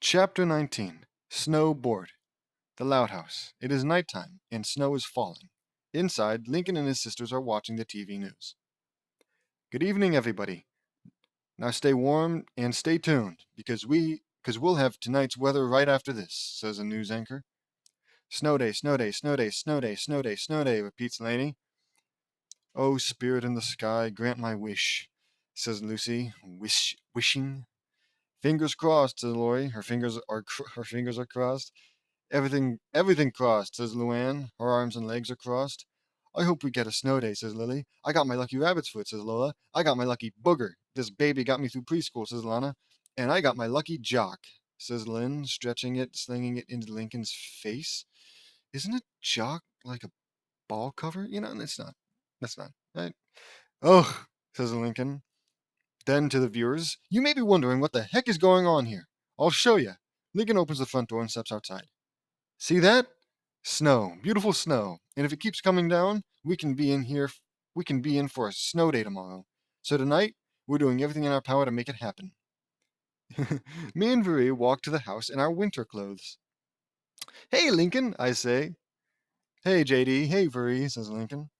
Chapter 19 Snowboard. The Loud House. It is nighttime, and snow is falling. Inside, Lincoln and his sisters are watching the TV news. Good evening, everybody. Now stay warm and stay tuned, because we'll have tonight's weather right after this, says a news anchor. Snow day, snow day, snow day, snow day, snow day, snow day, repeats Laney. Oh, spirit in the sky, grant my wish, says Lucy, wishing. Fingers crossed, says Lori. Her fingers are crossed. Everything crossed, says Luann. Her arms and legs are crossed. I hope we get a snow day, says Lily. I got my lucky rabbit's foot, says Lola. I got my lucky booger. This baby got me through preschool, says Lana. And I got my lucky jock, says Lynn, stretching it, slinging it into Lincoln's face. Isn't a jock like a ball cover? It's not. That's not. Right? Ugh, says Lincoln. Then to the viewers, you may be wondering what the heck is going on here. I'll show you. Lincoln opens the front door and steps outside. See that? Snow, beautiful snow. And if it keeps coming down, we can be in for a snow day tomorrow. So tonight, we're doing everything in our power to make it happen. Me and Marie walk to the house in our winter clothes. Hey, Lincoln, I say. Hey, JD. Hey, Marie, says Lincoln.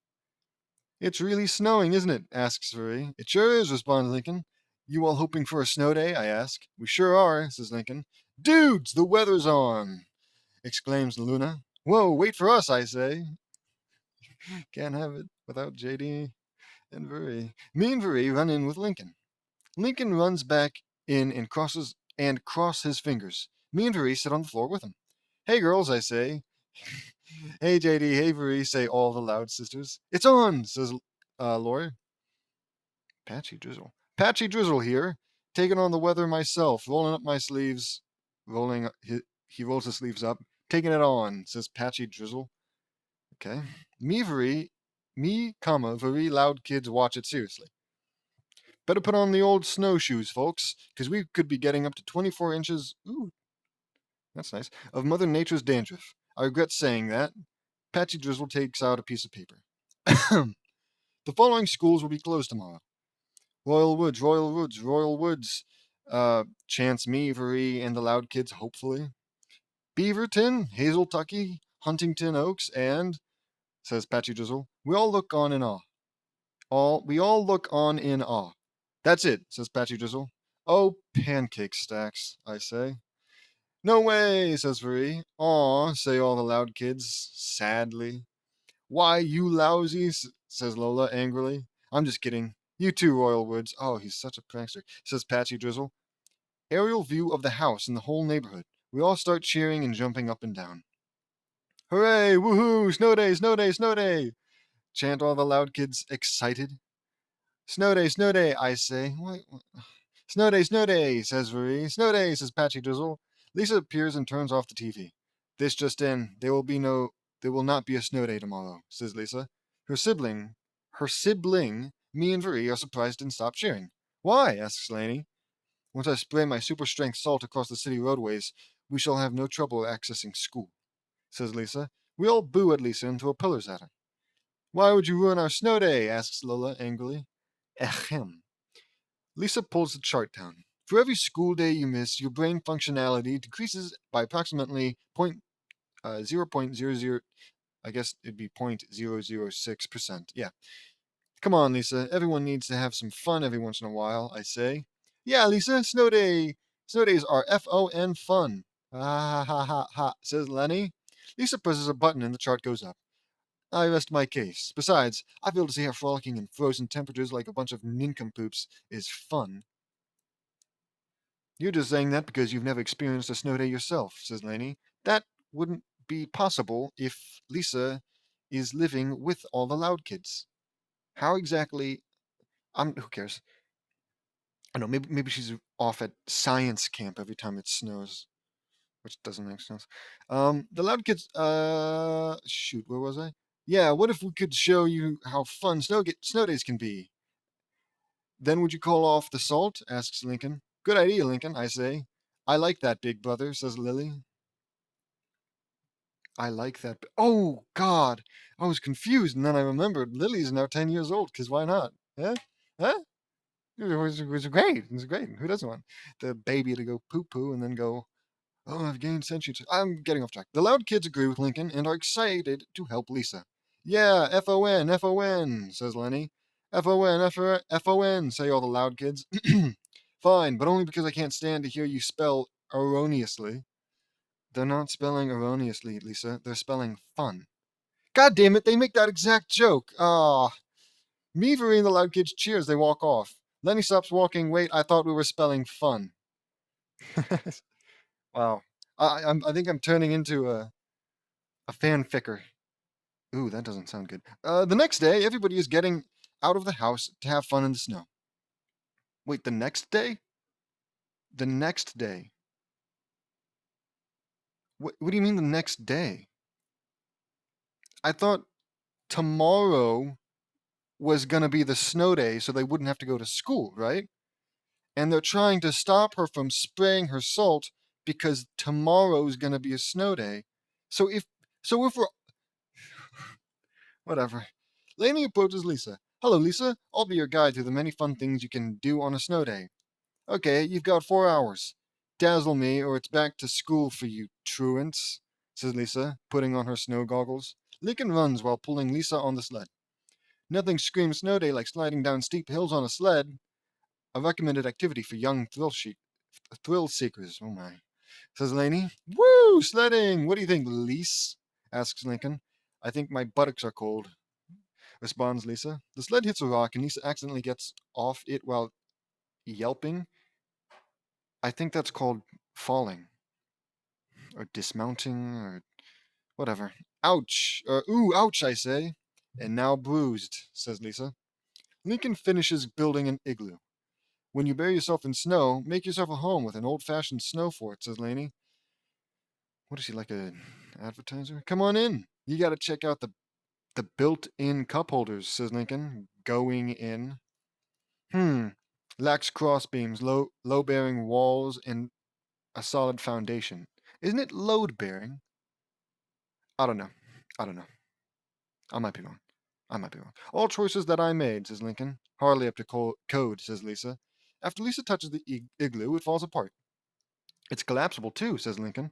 It's really snowing, isn't it? Asks Marie. It sure is, responds Lincoln. You all hoping for a snow day? I ask. We sure are, says Lincoln. Dudes, the weather's on, exclaims Luna. Whoa, wait for us, I say. Can't have it without JD and Marie. Me and Marie run in with Lincoln. Lincoln runs back in and cross his fingers. Me and Marie sit on the floor with him. Hey, girls, I say. Hey, JD. Hey, Marie, say all the loud sisters. It's on, says Lori. Patchy drizzle. Patchy drizzle here. Taking on the weather myself. Rolling up my sleeves. He rolls his sleeves up. Taking it on, says Patchy drizzle. Okay. Very loud kids watch it seriously. Better put on the old snowshoes, folks, because we could be getting up to 24 inches, ooh, that's nice, of Mother Nature's dandruff. I regret saying that. Patchy Drizzle takes out a piece of paper. The following schools will be closed tomorrow. Royal Woods, Royal Woods, Royal Woods, chants Meavery and the loud kids, hopefully. Beaverton, Hazeltucky, Huntington Oaks, and, says Patchy Drizzle, we all look on in awe. We all look on in awe. That's it, says Patchy Drizzle. Oh, pancake stacks, I say. No way, says Marie. Aw, say all the loud kids, sadly. Why, you lousy, says Lola angrily. I'm just kidding. You too, Royal Woods. Oh, he's such a prankster, says Patchy Drizzle. Aerial view of the house and the whole neighborhood. We all start cheering and jumping up and down. Hooray, woohoo, snow day, snow day, snow day, chant all the loud kids, excited. Snow day, I say. What? Snow day, says Marie. Snow day, says Patchy Drizzle. Lisa appears and turns off the TV. This just in, there will not be a snow day tomorrow, says Lisa. Her sibling, me and Marie are surprised and stop cheering. Why? Asks Laney. Once I spray my super strength salt across the city roadways, we shall have no trouble accessing school, says Lisa. We all boo at Lisa and throw pillars at her. Why would you ruin our snow day? Asks Lola angrily. Ahem. Lisa pulls the chart down. For every school day you miss, your brain functionality decreases by approximately 0.00, I guess it'd be 0.006%. Yeah. Come on, Lisa. Everyone needs to have some fun every once in a while, I say. Yeah, Lisa, snow day. Snow days are F-O-N fun. Ha ha ha ha ha, says Lenny. Lisa presses a button and the chart goes up. I rest my case. Besides, I feel to see how frolicking in frozen temperatures like a bunch of nincompoops is fun. You're just saying that because you've never experienced a snow day yourself, says Laney. That wouldn't be possible if Lisa is living with all the loud kids. How exactly? Who cares? I don't know. Maybe she's off at science camp every time it snows, which doesn't make sense. The loud kids. Shoot, where was I? Yeah. What if we could show you how fun snow days can be? Then would you call off the salt? Asks Lincoln. Good idea, Lincoln, I say. I like that, big brother, says Lily. I like that. Oh, God. I was confused, and then I remembered Lily's now 10 years old, because why not? Huh? Huh? It was great. It was great. Who doesn't want the baby to go poo-poo and then go Oh, I've gained sentience. I'm getting off track. The loud kids agree with Lincoln and are excited to help Lisa. Yeah, F-O-N, F-O-N, says Lenny. F-O-N, F-O-N, say all the loud kids. Fine, but only because I can't stand to hear you spell erroneously. They're not spelling erroneously, Lisa. They're spelling fun. God damn it, they make that exact joke. Ah. Meavery and the loud kids cheer as they walk off. Lenny stops walking. Wait, I thought we were spelling fun. Wow. I think I'm turning into a fanficker. Ooh, that doesn't sound good. The next day, everybody is getting out of the house to have fun in the snow. Wait, the next day? The next day. What do you mean the next day? I thought tomorrow was going to be the snow day so they wouldn't have to go to school, right? And they're trying to stop her from spraying her salt because tomorrow's going to be a snow day. So if we're whatever. Lainey approaches Lisa. Hello, Lisa. I'll be your guide through the many fun things you can do on a snow day. Okay, you've got 4 hours. Dazzle me, or it's back to school for you truants, says Lisa, putting on her snow goggles. Lincoln runs while pulling Lisa on the sled. Nothing screams snow day like sliding down steep hills on a sled. A recommended activity for young thrill seekers. Oh my, says Lainey. Woo, sledding! What do you think, Lise? Asks Lincoln. I think my buttocks are cold, responds Lisa. The sled hits a rock and Lisa accidentally gets off it while yelping. I think that's called falling, or dismounting, or whatever. Ouch! Ooh, ouch, I say. And now bruised, says Lisa. Lincoln finishes building an igloo. When you bury yourself in snow, make yourself a home with an old-fashioned snow fort, says Laney. What is he, like a advertiser? Come on in. You gotta check out the built-in cup holders, says Lincoln, going in. Lacks cross beams, low-bearing walls, and a solid foundation. Isn't it load-bearing? I don't know. I don't know. I might be wrong. I might be wrong. All choices that I made, says Lincoln. Hardly up to code, says Lisa. After Lisa touches the igloo, it falls apart. It's collapsible too, says Lincoln.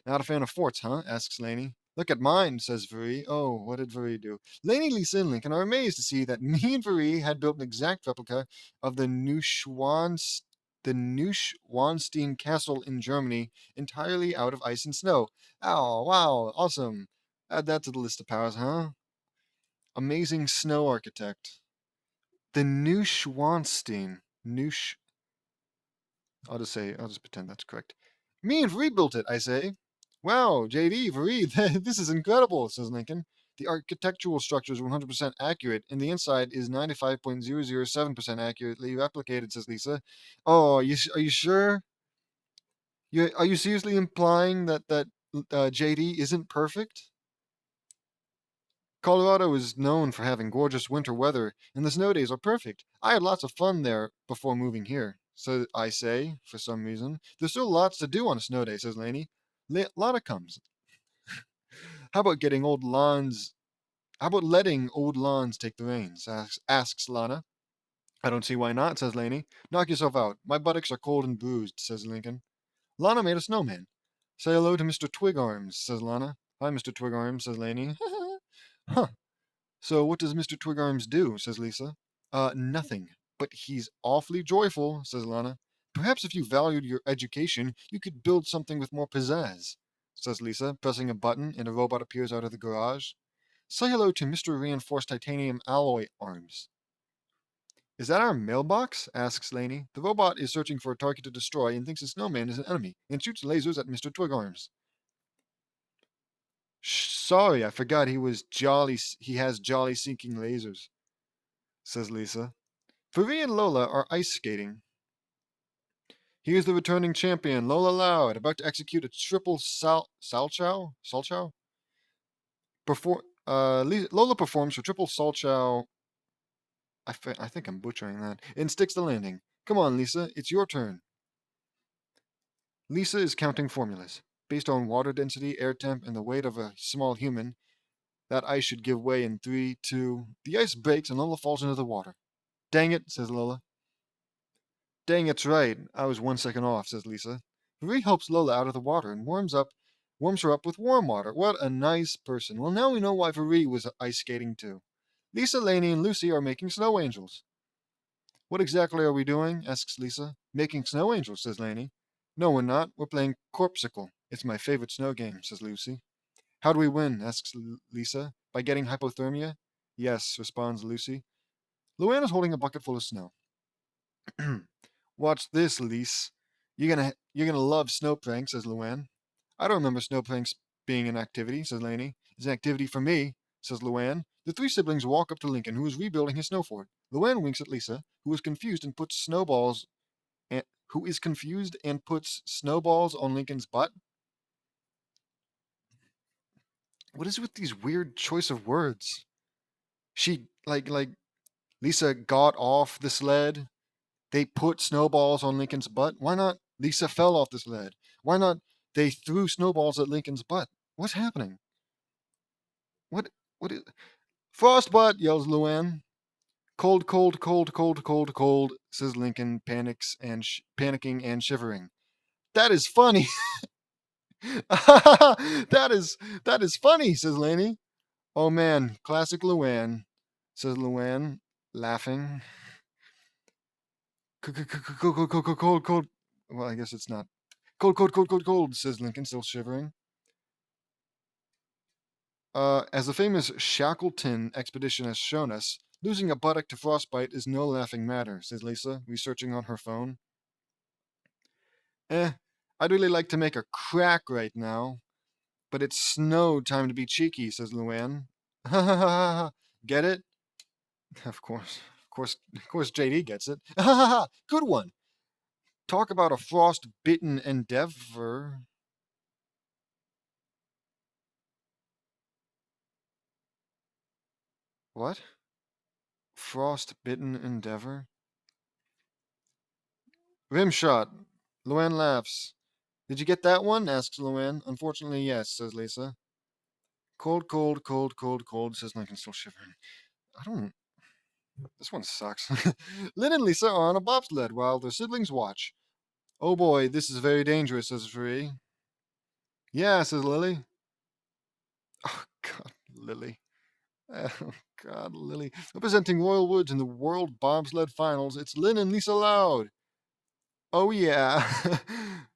Not a fan of forts, huh? Asks Laney. Look at mine, says Varee. Oh, what did Varee do? Laney, Lisa, and Lincoln are amazed to see that me and Varee had built an exact replica of the Neuschwanstein Castle in Germany, entirely out of ice and snow. Oh, wow, awesome. Add that to the list of powers, huh? Amazing snow architect. The Neuschwanstein. I'll just pretend that's correct. Me and Varee built it, I say. Wow, JD, Varee, this is incredible, says Lincoln. The architectural structure is 100% accurate, and the inside is 95.007% accurately replicated, says Lisa. Oh, are you sure? Are you seriously implying that JD isn't perfect? Colorado is known for having gorgeous winter weather, and the snow days are perfect. I had lots of fun there before moving here. So I say, for some reason. There's still lots to do on a snow day, says Laney. Lot of comes. How about getting old lawns? How about letting old lawns take the reins? Asks Lana. I don't see why not, says Laney. Knock yourself out. My buttocks are cold and bruised, says Lincoln. Lana made a snowman. Say hello to Mr. Twigarms, says Lana. Hi, Mr. Twigarms, says Laney. Huh. So what does Mr. Twigarms do? Says Lisa. Nothing. But he's awfully joyful, says Lana. Perhaps if you valued your education, you could build something with more pizzazz, says Lisa, pressing a button, and a robot appears out of the garage. Say hello to Mr. Reinforced Titanium Alloy Arms. Is that our mailbox? Asks Laney. The robot is searching for a target to destroy and thinks a snowman is an enemy, and shoots lasers at Mr. Twigarms. Sorry, I forgot he has jolly seeking lasers, says Lisa. Favi and Lola are ice skating. Here's the returning champion, Lola Loud, about to execute a triple salchow? Salchow? Lola performs her triple salchow. I think I'm butchering that. And sticks the landing. Come on, Lisa, it's your turn. Lisa is counting formulas. Based on water density, air temp, and the weight of a small human, that ice should give way in 3, 2. The ice breaks and Lola falls into the water. Dang it, says Lola. Dang, it's right. I was 1 second off, says Lisa. Marie helps Lola out of the water and warms her up with warm water. What a nice person. Well, now we know why Marie was ice skating too. Lisa, Lainey, and Lucy are making snow angels. What exactly are we doing? Asks Lisa. Making snow angels, says Lainey. No, we're not. We're playing Corpsicle. It's my favorite snow game, says Lucy. How do we win? Asks Lisa. By getting hypothermia? Yes, responds Lucy. Luann is holding a bucket full of snow. Watch this, Lise. You're gonna love snow pranks, says Luann. I don't remember snow pranks being an activity, says Lainey. It's an activity for me, says Luann. The three siblings walk up to Lincoln, who is rebuilding his snow fort. Luann winks at Lisa, who is confused and puts snowballs on Lincoln's butt. What is with these weird choice of words? She like Lisa got off the sled. They put snowballs on Lincoln's butt. Why not Lisa fell off the sled? Why not they threw snowballs at Lincoln's butt? What's happening? What what is Frostbutt, yells Luann. Cold, cold, cold, cold, cold, cold, says Lincoln, panicking and shivering. That is funny. that is funny, says Laney. Oh man, classic Luann, says Luann, laughing. Cold, cold, cold, cold. Well, I guess it's not. Cold, cold, cold, cold, cold, says Lincoln, still shivering. As the famous Shackleton expedition has shown us, losing a buttock to frostbite is no laughing matter, says Lisa, researching on her phone. I'd really like to make a crack right now, but it's snow time to be cheeky, says Luann. Ha ha ha ha. Get it? Of course, JD gets it. Ha ha ha. Good one. Talk about a frost-bitten endeavor. What? Frost-bitten endeavor? Rim shot. Luann laughs. Did you get that one? Asks Luann. Unfortunately, yes, says Lisa. Cold, cold, cold, cold, cold, says Lincoln, still shivering. I don't. This one sucks. Lynn and Lisa are on a bobsled while their siblings watch. Oh boy, this is very dangerous, says Free. Yeah, says Lily. Oh, God, Lily. Oh, God, Lily. Representing Royal Woods in the World Bobsled Finals, it's Lynn and Lisa Loud. Oh, yeah,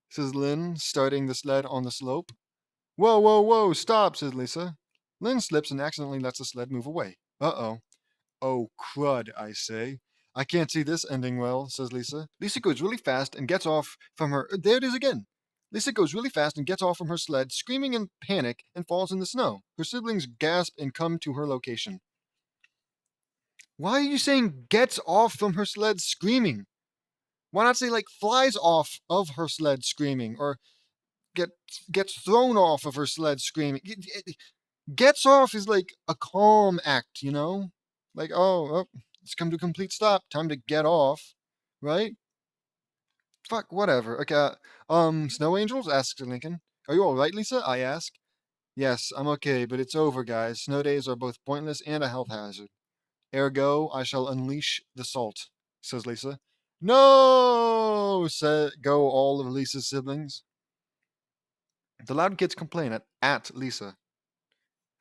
says Lynn, starting the sled on the slope. Whoa, whoa, whoa, stop, says Lisa. Lynn slips and accidentally lets the sled move away. Uh-oh. Oh, crud, I say. I can't see this ending well, says Lisa. Lisa goes really fast and gets off from her. There it is again. Lisa goes really fast and gets off from her sled, screaming in panic, and falls in the snow. Her siblings gasp and come to her location. Why are you saying gets off from her sled screaming? Why not say, like, flies off of her sled screaming, or get gets thrown off of her sled screaming? Gets off is like a calm act, you know? Like, oh, it's come to a complete stop. Time to get off, right? Fuck, whatever. Okay, Snow Angels? Asks Lincoln. Are you alright, Lisa? I ask. Yes, I'm okay, but it's over, guys. Snow days are both pointless and a health hazard. Ergo, I shall unleash the salt, says Lisa. No! Go all of Lisa's siblings. The loud kids complain at Lisa.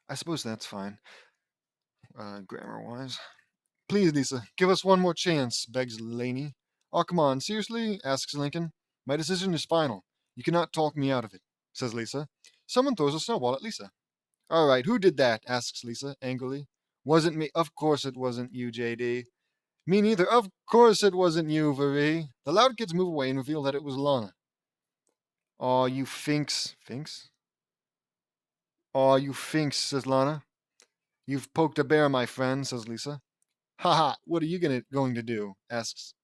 I suppose that's fine, grammar-wise. Please, Lisa, give us one more chance, begs Laney. Oh, come on, seriously? Asks Lincoln. My decision is final. You cannot talk me out of it, says Lisa. Someone throws a snowball at Lisa. All right, who did that? Asks Lisa, angrily. Wasn't me. Of course it wasn't you, JD. Me neither. Of course it wasn't you, Marie. The loud kids move away and reveal that it was Lana. Aw, you finks. Finks? Aw, you finks, says Lana. You've poked a bear, my friend, says Lisa. Ha ha, what are you going to do? Asks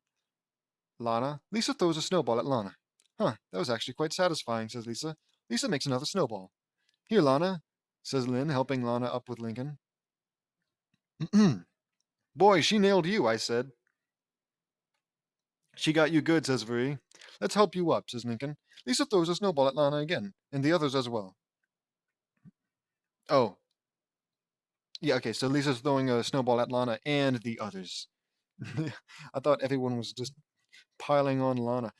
Lana. Lisa throws a snowball at Lana. Huh, that was actually quite satisfying, says Lisa. Lisa makes another snowball. Here, Lana, says Lynn, helping Lana up with Lincoln. Boy, she nailed you, I said. She got you good, says Marie. Let's help you up, says Lincoln. Lisa throws a snowball at Lana again, and the others as well. Oh, yeah, okay, so Lisa's throwing a snowball at Lana and the others. I thought everyone was just piling on Lana.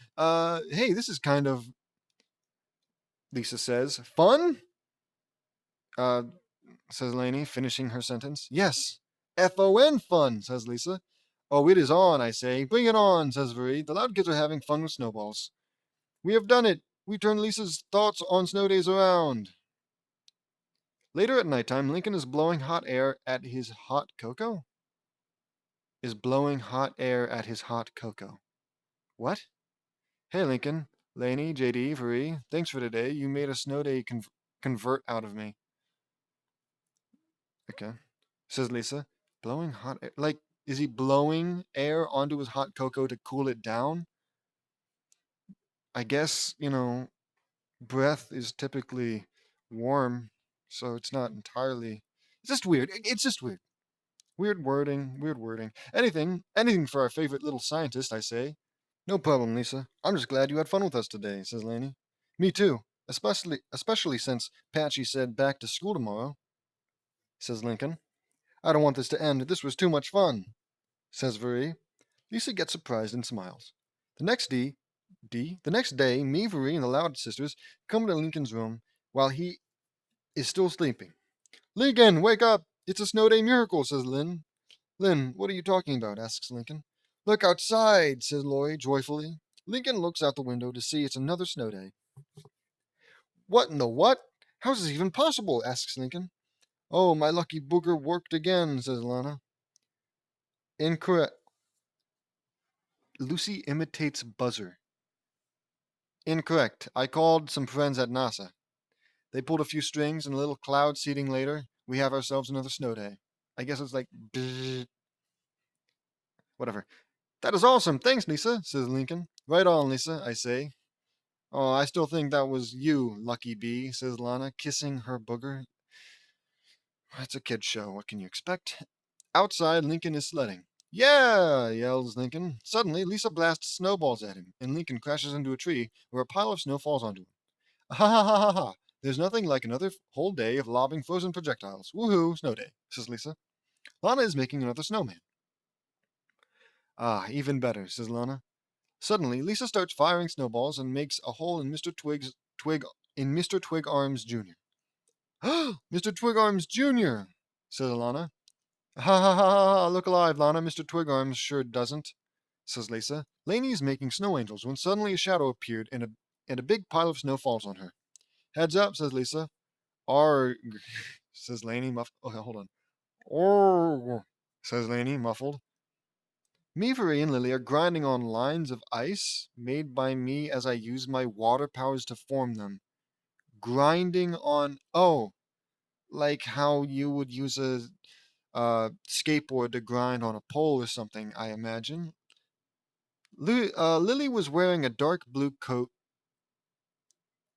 Hey, this is kind of Lisa says. Fun? Uh, says Lainey, finishing her sentence. Yes. Fun fun, says Lisa. Oh, it is on, I say. Bring it on, says Marie. The loud kids are having fun with snowballs. We have done it. We turned Lisa's thoughts on snow days around. Later at nighttime, Lincoln is blowing hot air at his hot cocoa? Is blowing hot air at his hot cocoa. What? Hey, Lincoln. Lainey, JD, Marie, thanks for today. You made a snow day convert out of me. Okay. Says Lisa. Blowing hot air? Like, is he blowing air onto his hot cocoa to cool it down? I guess, breath is typically warm, so it's not entirely. It's just weird. It's just weird. Weird wording, weird wording. Anything for our favorite little scientist, I say. No problem, Lisa. I'm just glad you had fun with us today, says Laney. Me too, especially since Patchy said back to school tomorrow, says Lincoln. I don't want this to end. This was too much fun, says Marie. Lisa gets surprised and smiles. The next day, me, Marie, and the Loud sisters come to Lincoln's room while he is still sleeping. Lincoln, wake up! It's a snow day miracle, says Lynn. Lynn, what are you talking about? Asks Lincoln. Look outside, says Laurie joyfully. Lincoln looks out the window to see it's another snow day. What in the what? How's this even possible? Asks Lincoln. Oh, my lucky booger worked again, says Lana. Incorrect. Lucy imitates buzzer. Incorrect. I called some friends at NASA. They pulled a few strings and a little cloud seeding later. We have ourselves another snow day. I guess it's like, whatever. That is awesome. Thanks, Lisa, says Lincoln. Right on, Lisa, I say. Oh, I still think that was you, Lucky Bee, says Lana, kissing her booger. It's a kid's show. What can you expect? Outside, Lincoln is sledding. Yeah, yells Lincoln. Suddenly, Lisa blasts snowballs at him, and Lincoln crashes into a tree where a pile of snow falls onto him. Ha ha ha ha ha. There's nothing like another whole day of lobbing frozen projectiles. Woohoo, snow day, says Lisa. Lana is making another snowman. Ah, even better, says Lana. Suddenly, Lisa starts firing snowballs and makes a hole in Mr. Twig Arms Jr. Mr. Twig Arms Jr., says Lana. Ha ha ha ha ha, look alive, Lana. Mr. Twig Arms sure doesn't, says Lisa. Lainey is making snow angels when suddenly a shadow appeared and a big pile of snow falls on her. Heads up, says Lisa. Arg, says Lainey, okay, hold on. Arg, says Lainey, muffled. Meavery and Lily are grinding on lines of ice made by me as I use my water powers to form them. Grinding on, oh, like how you would use a skateboard to grind on a pole or something, I imagine. Lily was wearing a dark blue coat.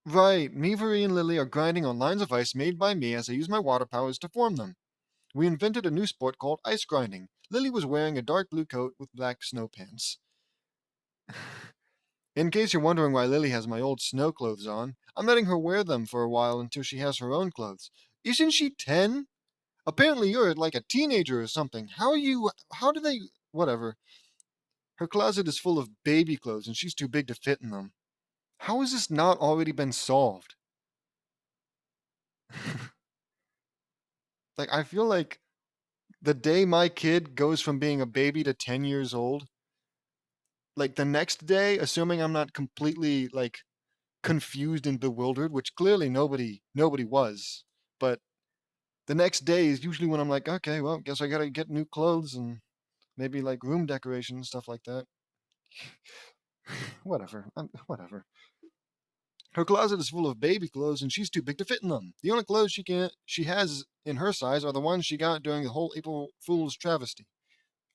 Right, Meavery and Lily are grinding on lines of ice made by me as I use my water powers to form them. We invented a new sport called ice grinding. Lily was wearing a dark blue coat with black snow pants. In case you're wondering why Lily has my old snow clothes on, I'm letting her wear them for a while until she has her own clothes. Isn't she 10? Apparently you're like a teenager or something. How do they, whatever. Her closet is full of baby clothes and she's too big to fit in them. How has this not already been solved? Like, I feel like the day my kid goes from being a baby to 10 years old, like the next day, assuming I'm not completely like confused and bewildered, which clearly nobody was, but the next day is usually when I'm like, okay, well, guess I gotta get new clothes and maybe like room decoration and stuff like that. Whatever. Her closet is full of baby clothes and she's too big to fit in them. The only clothes she has in her size are the ones she got during the whole April Fool's travesty.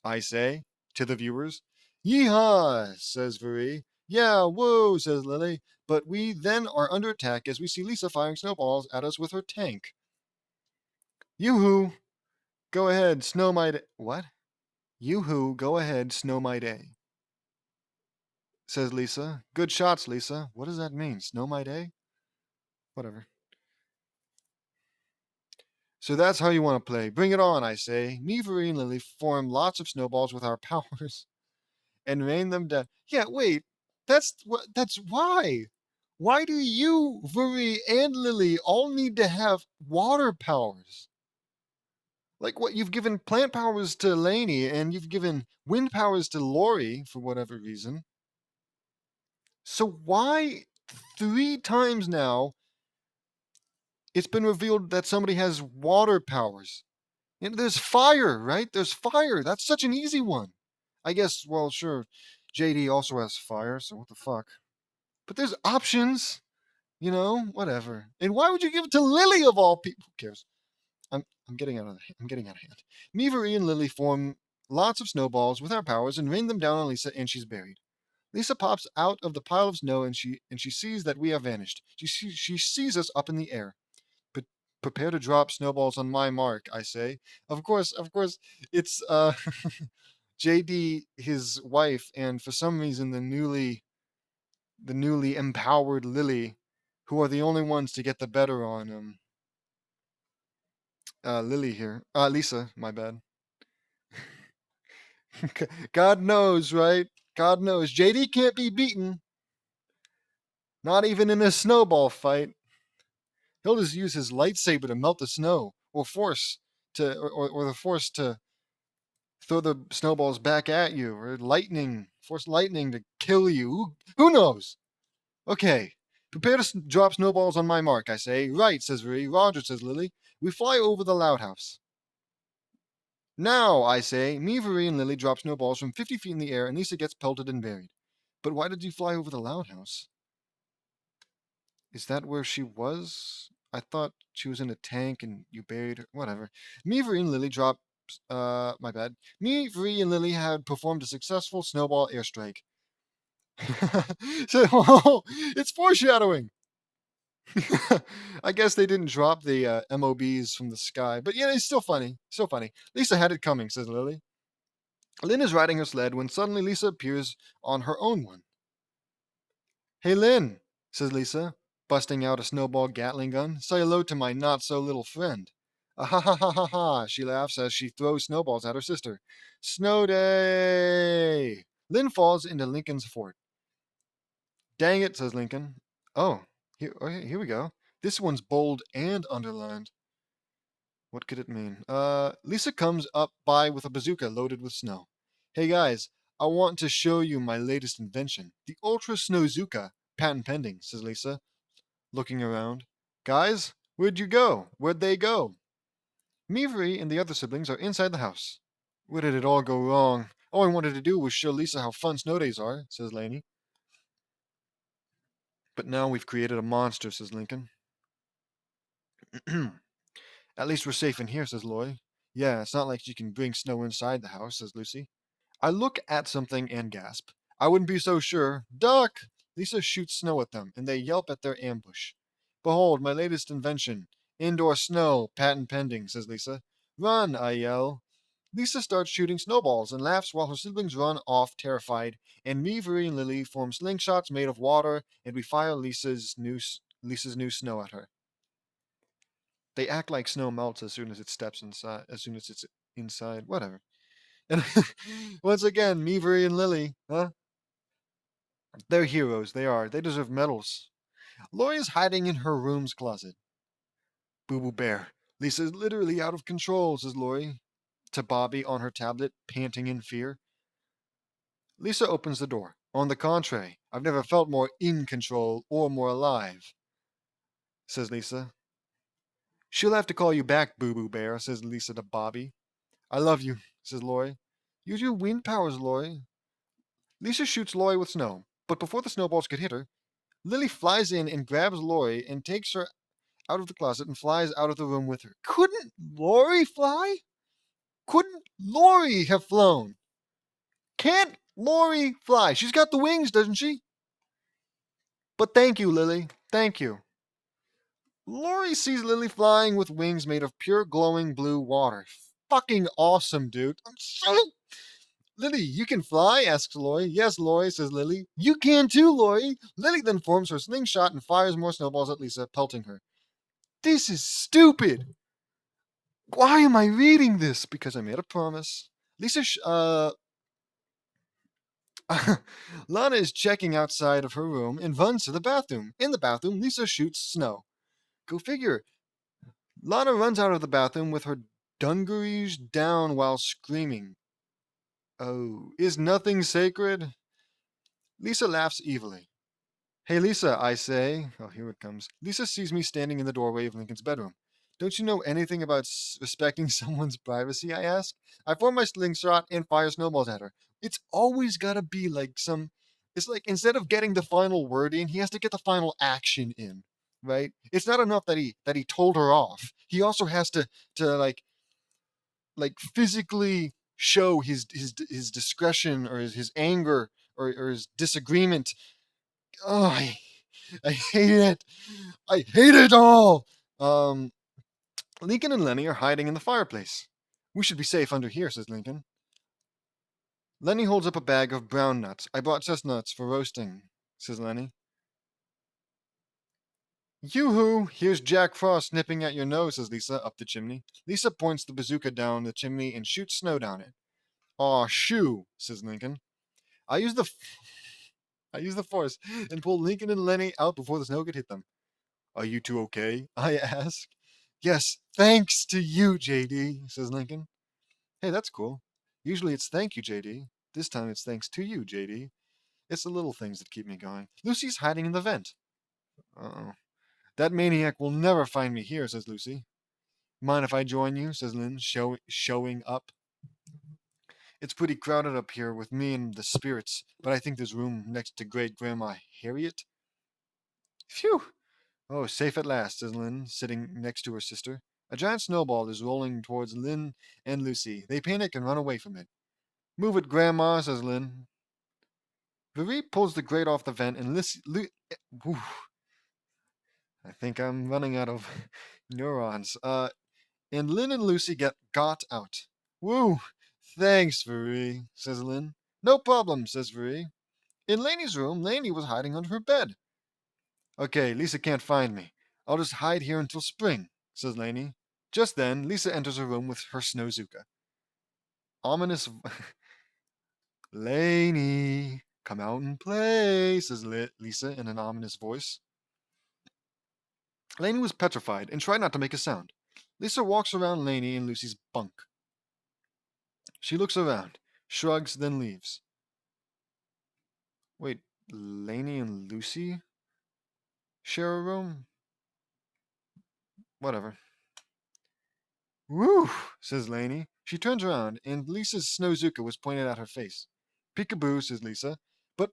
I say to the viewers. Yeehaw, says Marie. Yeah, whoa, says Lily. But we then are under attack as we see Lisa firing snowballs at us with her tank. Yoo-hoo, go ahead, snow my day. What? Yoo-hoo, go ahead, snow my day, says Lisa. Good shots, Lisa. What does that mean? Snow my day? Whatever. So that's how you want to play. Bring it on, I say. Me, Marie, and Lily form lots of snowballs with our powers and rain them down. Yeah, wait. That's why. Why do you, Vuri, and Lily all need to have water powers? Like what, you've given plant powers to Lainey and you've given wind powers to Lori for whatever reason. So why 3 times now it's been revealed that somebody has water powers? And there's fire, right? There's fire. That's such an easy one. I guess, well, sure, JD also has fire, so what the fuck? But there's options, whatever. And why would you give it to Lily of all people? Who cares? I'm getting out of I'm getting out of hand. Meavery and Lily form lots of snowballs with our powers and rain them down on Lisa, and she's buried. Lisa pops out of the pile of snow, and she sees that we have vanished. She sees us up in the air. But prepare to drop snowballs on my mark, I say. Of course, it's JD, his wife, and for some reason the newly empowered Lily, who are the only ones to get the better on Lily here. Lisa, my bad. God knows, right? God knows. JD can't be beaten, not even in a snowball fight. He'll just use his lightsaber to melt the snow, or the force to throw the snowballs back at you, or force lightning to kill you. Who knows? Okay, prepare to drop snowballs on my mark, I say. Right, says Ree. Roger, says Lily. We fly over the loud house. Now, I say, me, Ree, and Lily drop snowballs from 50 feet in the air, and Lisa gets pelted and buried. But why did you fly over the loud house? Is that where she was? I thought she was in a tank and you buried her. Whatever. Me, Ree, and Lily dropped. My bad. Me, Ree, and Lily had performed a successful snowball airstrike. So, it's foreshadowing. I guess they didn't drop the MOBs from the sky, but yeah, it's still funny. Still funny. Lisa had it coming, says Lily. Lynn is riding her sled when suddenly Lisa appears on her own one. Hey, Lynn, says Lisa, busting out a snowball Gatling gun. Say hello to my not so little friend. Ah ha ha ha ha ha, she laughs as she throws snowballs at her sister. Snow day! Lynn falls into Lincoln's fort. Dang it, says Lincoln. Oh, here we go. This one's bold and underlined. What could it mean? Lisa comes up by with a bazooka loaded with snow. Hey guys, I want to show you my latest invention. The Ultra Snowzooka. Patent pending, says Lisa, looking around. Guys, where'd you go? Where'd they go? Meavery and the other siblings are inside the house. Where did it all go wrong? All I wanted to do was show Lisa how fun snow days are, says Laney. But now we've created a monster, says Lincoln. At least we're safe in here, says Loy. Yeah, it's not like you can bring snow inside the house, says Lucy. I look at something and gasp. I wouldn't be so sure. Duck! Lisa shoots snow at them, and they yelp at their ambush. Behold, my latest invention. Indoor snow, patent pending, says Lisa. Run, I yell. Lisa starts shooting snowballs and laughs while her siblings run off terrified, and me, Vuri, and Lily form slingshots made of water, and we fire Lisa's new snow at her. They act like snow melts as soon as it steps inside, as soon as it's inside. Whatever. And once again, Meavery and Lily, huh? They're heroes. They are. They deserve medals. Lori is hiding in her room's closet. Boo Boo Bear. Lisa's literally out of control, says Lori to Bobby on her tablet, panting in fear. Lisa opens the door. On the contrary, I've never felt more in control or more alive, says Lisa. She'll have to call you back, Boo Boo Bear, says Lisa to Bobby. I love you, says Lori. Use your wind powers, Lori. Lisa shoots Lori with snow, but before the snowballs could hit her, Lily flies in and grabs Lori and takes her out of the closet and flies out of the room with her. Couldn't Lori fly? Couldn't Lori have flown? Can't Lori fly? She's got the wings, doesn't she? But thank you, Lily. Thank you. Lori sees Lily flying with wings made of pure glowing blue water. Fucking awesome, dude. I'm so. Lily, you can fly? Asks Lori. Yes, Lori, says Lily. You can too, Lori. Lily then forms her slingshot and fires more snowballs at Lisa, pelting her. This is stupid. Why am I reading this? Because I made a promise. Lana is checking outside of her room and runs to the bathroom. In the bathroom, Lisa shoots Snow. Go figure. Lana runs out of the bathroom with her dungarees down while screaming. Oh, is nothing sacred? Lisa laughs evilly. Hey, Lisa, I say. Oh, here it comes. Lisa sees me standing in the doorway of Lincoln's bedroom. Don't you know anything about respecting someone's privacy? I ask. I form my slingshot and fire snowballs at her. It's always gotta be like some. It's like instead of getting the final word in, he has to get the final action in, right? It's not enough that he told her off. He also has to like physically show his discretion or his anger or his disagreement. Oh, I hate it. I hate it all. Um, Lincoln and Lenny are hiding in the fireplace. We should be safe under here, says Lincoln. Lenny holds up a bag of brown nuts. I brought chestnuts for roasting, says Lenny. Yoo-hoo! Here's Jack Frost nipping at your nose, says Lisa, up the chimney. Lisa points the bazooka down the chimney and shoots Snow down it. Aw, shoo, says Lincoln. I use the I use the force and pull Lincoln and Lenny out before the snow could hit them. Are you two okay? I ask. Yes, thanks to you, JD, says Lincoln. Hey, that's cool. Usually it's thank you, JD. This time it's thanks to you, JD. It's the little things that keep me going. Lucy's hiding in the vent. Uh-oh. That maniac will never find me here, says Lucy. Mind if I join you, says Lynn, showing up. It's pretty crowded up here with me and the spirits, but I think there's room next to Great Grandma Harriet. Phew! Oh, safe at last, says Lynn, sitting next to her sister. A giant snowball is rolling towards Lynn and Lucy. They panic and run away from it. Move it, Grandma, says Lynn. Marie pulls the grate off the vent and I think I'm running out of neurons. And Lynn and Lucy got out. Woo! Thanks, Marie, says Lynn. No problem, says Marie. In Laney's room, Laney was hiding under her bed. Okay, Lisa can't find me. I'll just hide here until spring, says Laney. Just then, Lisa enters her room with her snowzuka. Ominous. Laney, come out and play, says Lisa in an ominous voice. Laney was petrified and tried not to make a sound. Lisa walks around Laney and Lucy's bunk. She looks around, shrugs, then leaves. Wait, Laney and Lucy share a room? Whatever. Woo, says Laney. She turns around, and Lisa's snowzuka was pointed at her face. Peekaboo, says Lisa. But,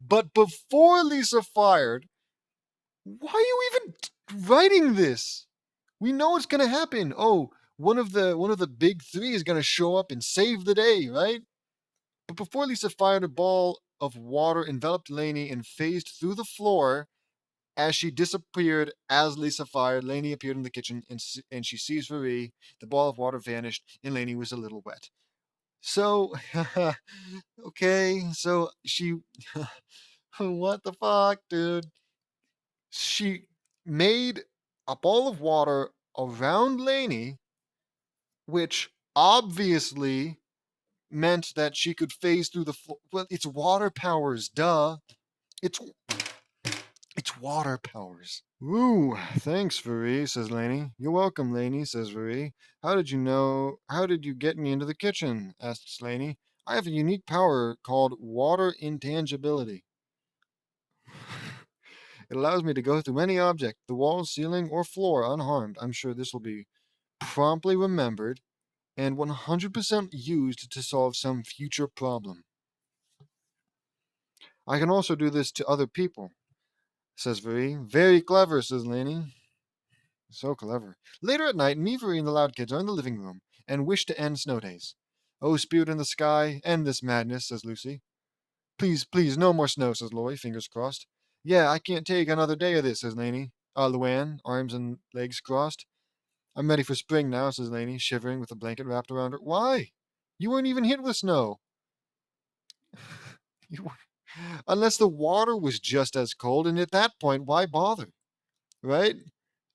but before Lisa fired, why are you even writing this? We know it's gonna happen. Oh, one of the big three is gonna show up and save the day, right? But before Lisa fired, a ball of water enveloped Laney and phased through the floor. As she disappeared, as Lisa fired, Laney appeared in the kitchen and she sees Marie. The ball of water vanished, and Laney was a little wet. So, okay, so she, what the fuck, dude? She made a ball of water around Laney, which obviously meant that she could phase through the floor. Well, it's water powers, duh. It's It's water powers. Woo, thanks, Marie, says Laney. You're welcome, Laney, says Marie. How did you get me into the kitchen? Asks Laney. I have a unique power called water intangibility. It allows me to go through any object, the walls, ceiling, or floor, unharmed. I'm sure this will be promptly remembered and 100% used to solve some future problem. I can also do this to other people, says Marie. Very clever, says Laney. So clever. Later at night, Meavery and the Loud Kids are in the living room and wish to end snow days. Oh, spirit in the sky, end this madness, says Lucy. Please, please, no more snow, says Lori, fingers crossed. Yeah, I can't take another day of this, says Laney. Luann, arms and legs crossed. I'm ready for spring now, says Laney, shivering with a blanket wrapped around her. Why? You weren't even hit with snow. Unless the water was just as cold, and at that point, why bother? Right?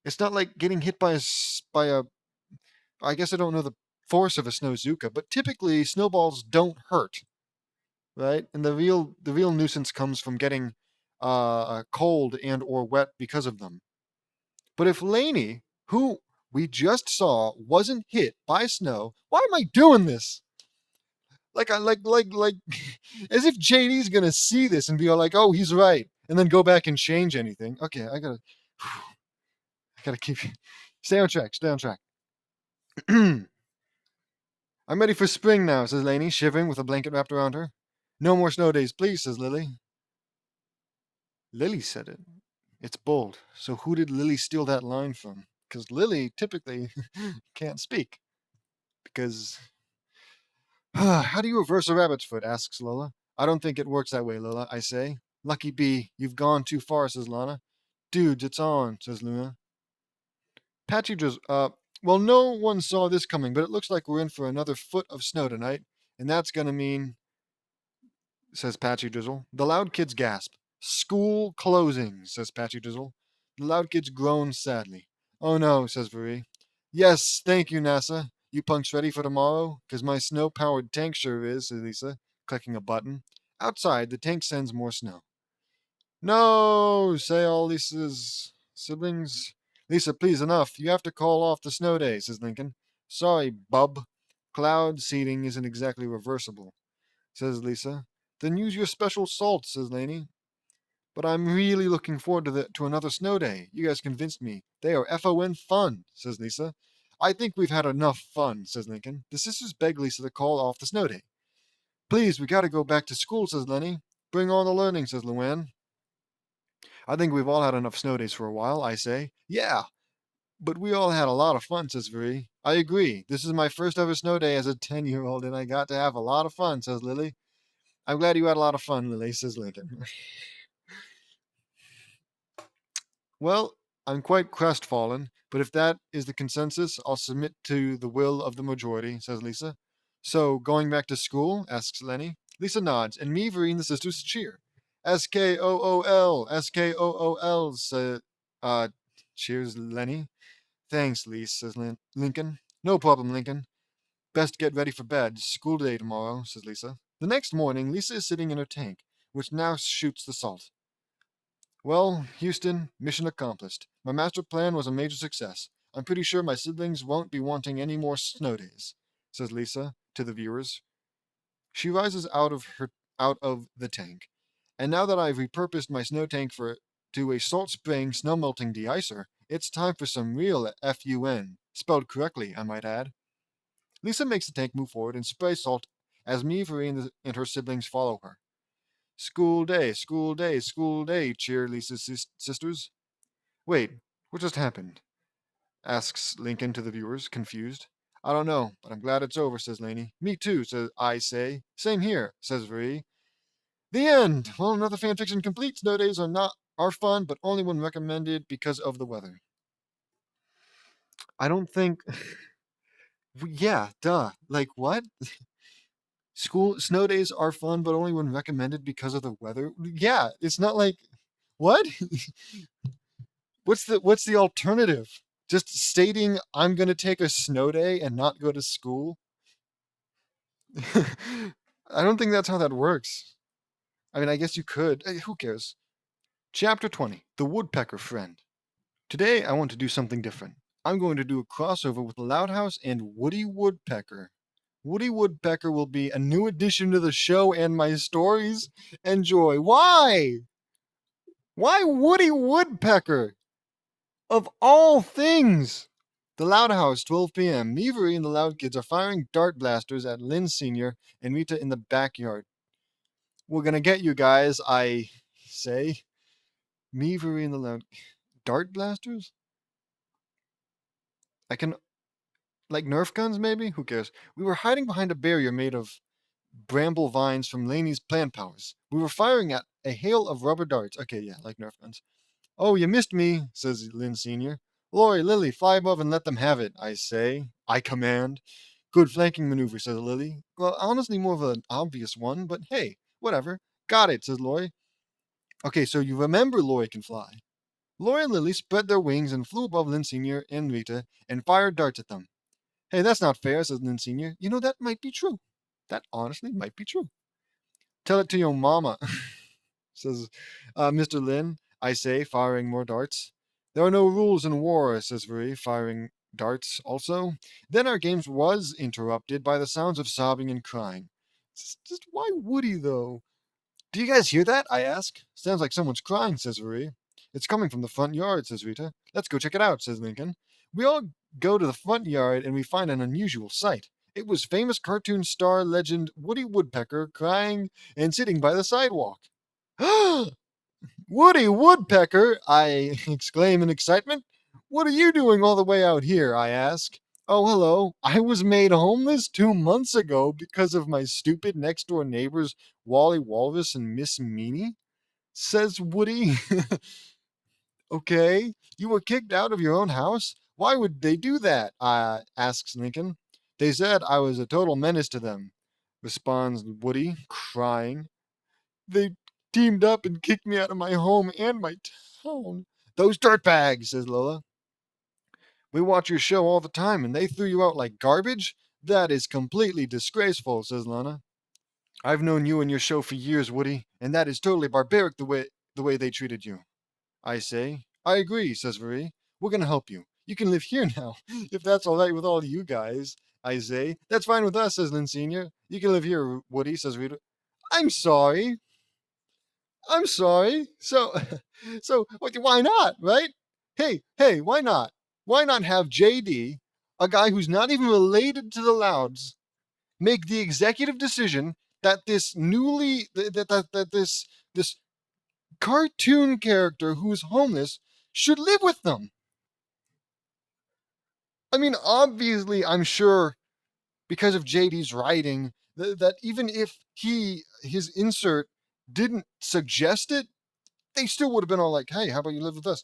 It's not like getting hit by a I guess I don't know the force of a snowzuka, but typically snowballs don't hurt. right? And the real nuisance comes from getting cold and or wet because of them. But if Lainey, who we just saw, wasn't hit by snow, why am I doing this? Like as if JD's gonna see this and be all like, "Oh, he's right," and then go back and change anything. Okay, I gotta keep stay on track. Stay on track. I'm ready for spring now, says Lainey, shivering with a blanket wrapped around her. No more snow days, please, says Lily. Lily said it. It's bold. So who did Lily steal that line from? Because Lily typically can't speak. Because how do you reverse a rabbit's foot? Asks Lola. I don't think it works that way, Lola, I say. Lucky bee, you've gone too far, says Lana. Dudes, it's on, says Luna. Patchy drizzle. Well, no one saw this coming, but it looks like we're in for another foot of snow tonight, and that's gonna mean, says Patchy Drizzle. The loud kids gasp. School closing, says Patchy Drizzle. The loud kids groan sadly. Oh no, says Marie. Yes, thank you, NASA. You punks ready for tomorrow? 'Cause my snow-powered tank sure is, says Lisa, clicking a button. Outside, the tank sends more snow. No, say all Lisa's siblings. Lisa, please, enough. You have to call off the snow day, says Lincoln. Sorry, bub. Cloud seeding isn't exactly reversible, says Lisa. Then use your special salt, says Laney. But I'm really looking forward to another snow day. You guys convinced me. They are FON fun, says Lisa. I think we've had enough fun, says Lincoln. The sisters beg Lisa to call off the snow day. Please, we gotta go back to school, says Lenny. Bring on the learning, says Luann. I think we've all had enough snow days for a while, I say. Yeah, but we all had a lot of fun, says Viri. I agree. This is my first ever snow day as a 10-year-old, and I got to have a lot of fun, says Lily. I'm glad you had a lot of fun, Lily, says Lincoln. Well, I'm quite crestfallen, but if that is the consensus, I'll submit to the will of the majority, says Lisa. So, going back to school? Asks Lenny. Lisa nods, and me, Viri, and the sisters cheer. SKOOL, SKOOL, cheers Lenny. Thanks, Lise, says Lincoln. No problem, Lincoln. Best get ready for bed. School day tomorrow, says Lisa. The next morning, Lisa is sitting in her tank, which now shoots the salt. Well, Houston, mission accomplished. My master plan was a major success. I'm pretty sure my siblings won't be wanting any more snow days, says Lisa to the viewers. She rises out of the tank. And now that I've repurposed my snow tank to a salt spring snow melting deicer, it's time for some real FUN. Spelled correctly, I might add. Lisa makes the tank move forward and sprays salt as Meavery and her siblings follow her. School day, school day, school day, cheer Lisa's sisters. Wait, what just happened? Asks Lincoln to the viewers, confused. I don't know, but I'm glad it's over, says Laney. Me too, says I say. Same here, says Veri. The end! Well, another fanfiction complete. Snow days are fun, but only when recommended because of the weather. I don't think yeah, duh. Like what? School snow days are fun, but only when recommended because of the weather. Yeah, it's not like what? What's the alternative? Just stating I'm gonna take a snow day and not go to school? I don't think that's how that works. I mean, I guess you could. Who cares? Chapter 20: The Woodpecker Friend. Today I want to do something different. I'm going to do a crossover with Loud House and Woody Woodpecker. Woody Woodpecker will be a new addition to the show and my stories. Enjoy. Why? Why Woody Woodpecker? Of all things! The Loud House, 12 p.m. Meavery and the Loud Kids are firing dart blasters at Lynn Sr. and Rita in the backyard. We're gonna get you guys, I say. Meavery and the Loud... Dart blasters? I can... Like Nerf guns, maybe? Who cares? We were hiding behind a barrier made of bramble vines from Laney's plant powers. We were firing at a hail of rubber darts. Okay, yeah, like Nerf guns. Oh, you missed me, says Lynn Sr. Lori, Lily, fly above and let them have it, I say. I command. Good flanking maneuver, says Lily. Well, honestly, more of an obvious one, but hey, whatever. Got it, says Lori. Okay, so you remember Lori can fly. Lori and Lily spread their wings and flew above Lynn Sr. and Rita and fired darts at them. Hey, that's not fair, says Lynn Sr. You know, that might be true. That honestly might be true. Tell it to your mama, says Mr. Lin, I say, firing more darts. There are no rules in war, says Marie, firing darts also. Then our games was interrupted by the sounds of sobbing and crying. Just why would he, though? Do you guys hear that? I ask. Sounds like someone's crying, says Marie. It's coming from the front yard, says Rita. Let's go check it out, says Lincoln. We all go to the front yard and we find an unusual sight. It was famous cartoon star legend Woody Woodpecker crying and sitting by the sidewalk. Woody Woodpecker! I exclaim in excitement. What are you doing all the way out here? I ask. Oh, hello. I was made homeless 2 months ago because of my stupid next door neighbors, Wally Walrus and Miss Meanie, says Woody. Okay. You were kicked out of your own house? Why would they do that? Asks Lincoln. They said I was a total menace to them, responds Woody, crying. They teamed up and kicked me out of my home and my town. Those dirtbags, says Lola. We watch your show all the time and they threw you out like garbage? That is completely disgraceful, says Lana. I've known you and your show for years, Woody, and that is totally barbaric the way they treated you. I say. I agree, says Marie. We're gonna help you. You can live here now, if that's all right with all you guys. I say. That's fine with us, says Lynn Sr. You can live here, Woody, says Rita. I'm sorry. I'm sorry. So, why not, right? Hey, why not? Why not have JD, a guy who's not even related to the Louds, make the executive decision that this newly that this cartoon character who's homeless should live with them? I mean, obviously, I'm sure because of JD's writing that even if his insert didn't suggest it, they still would have been all like, "Hey, how about you live with us?"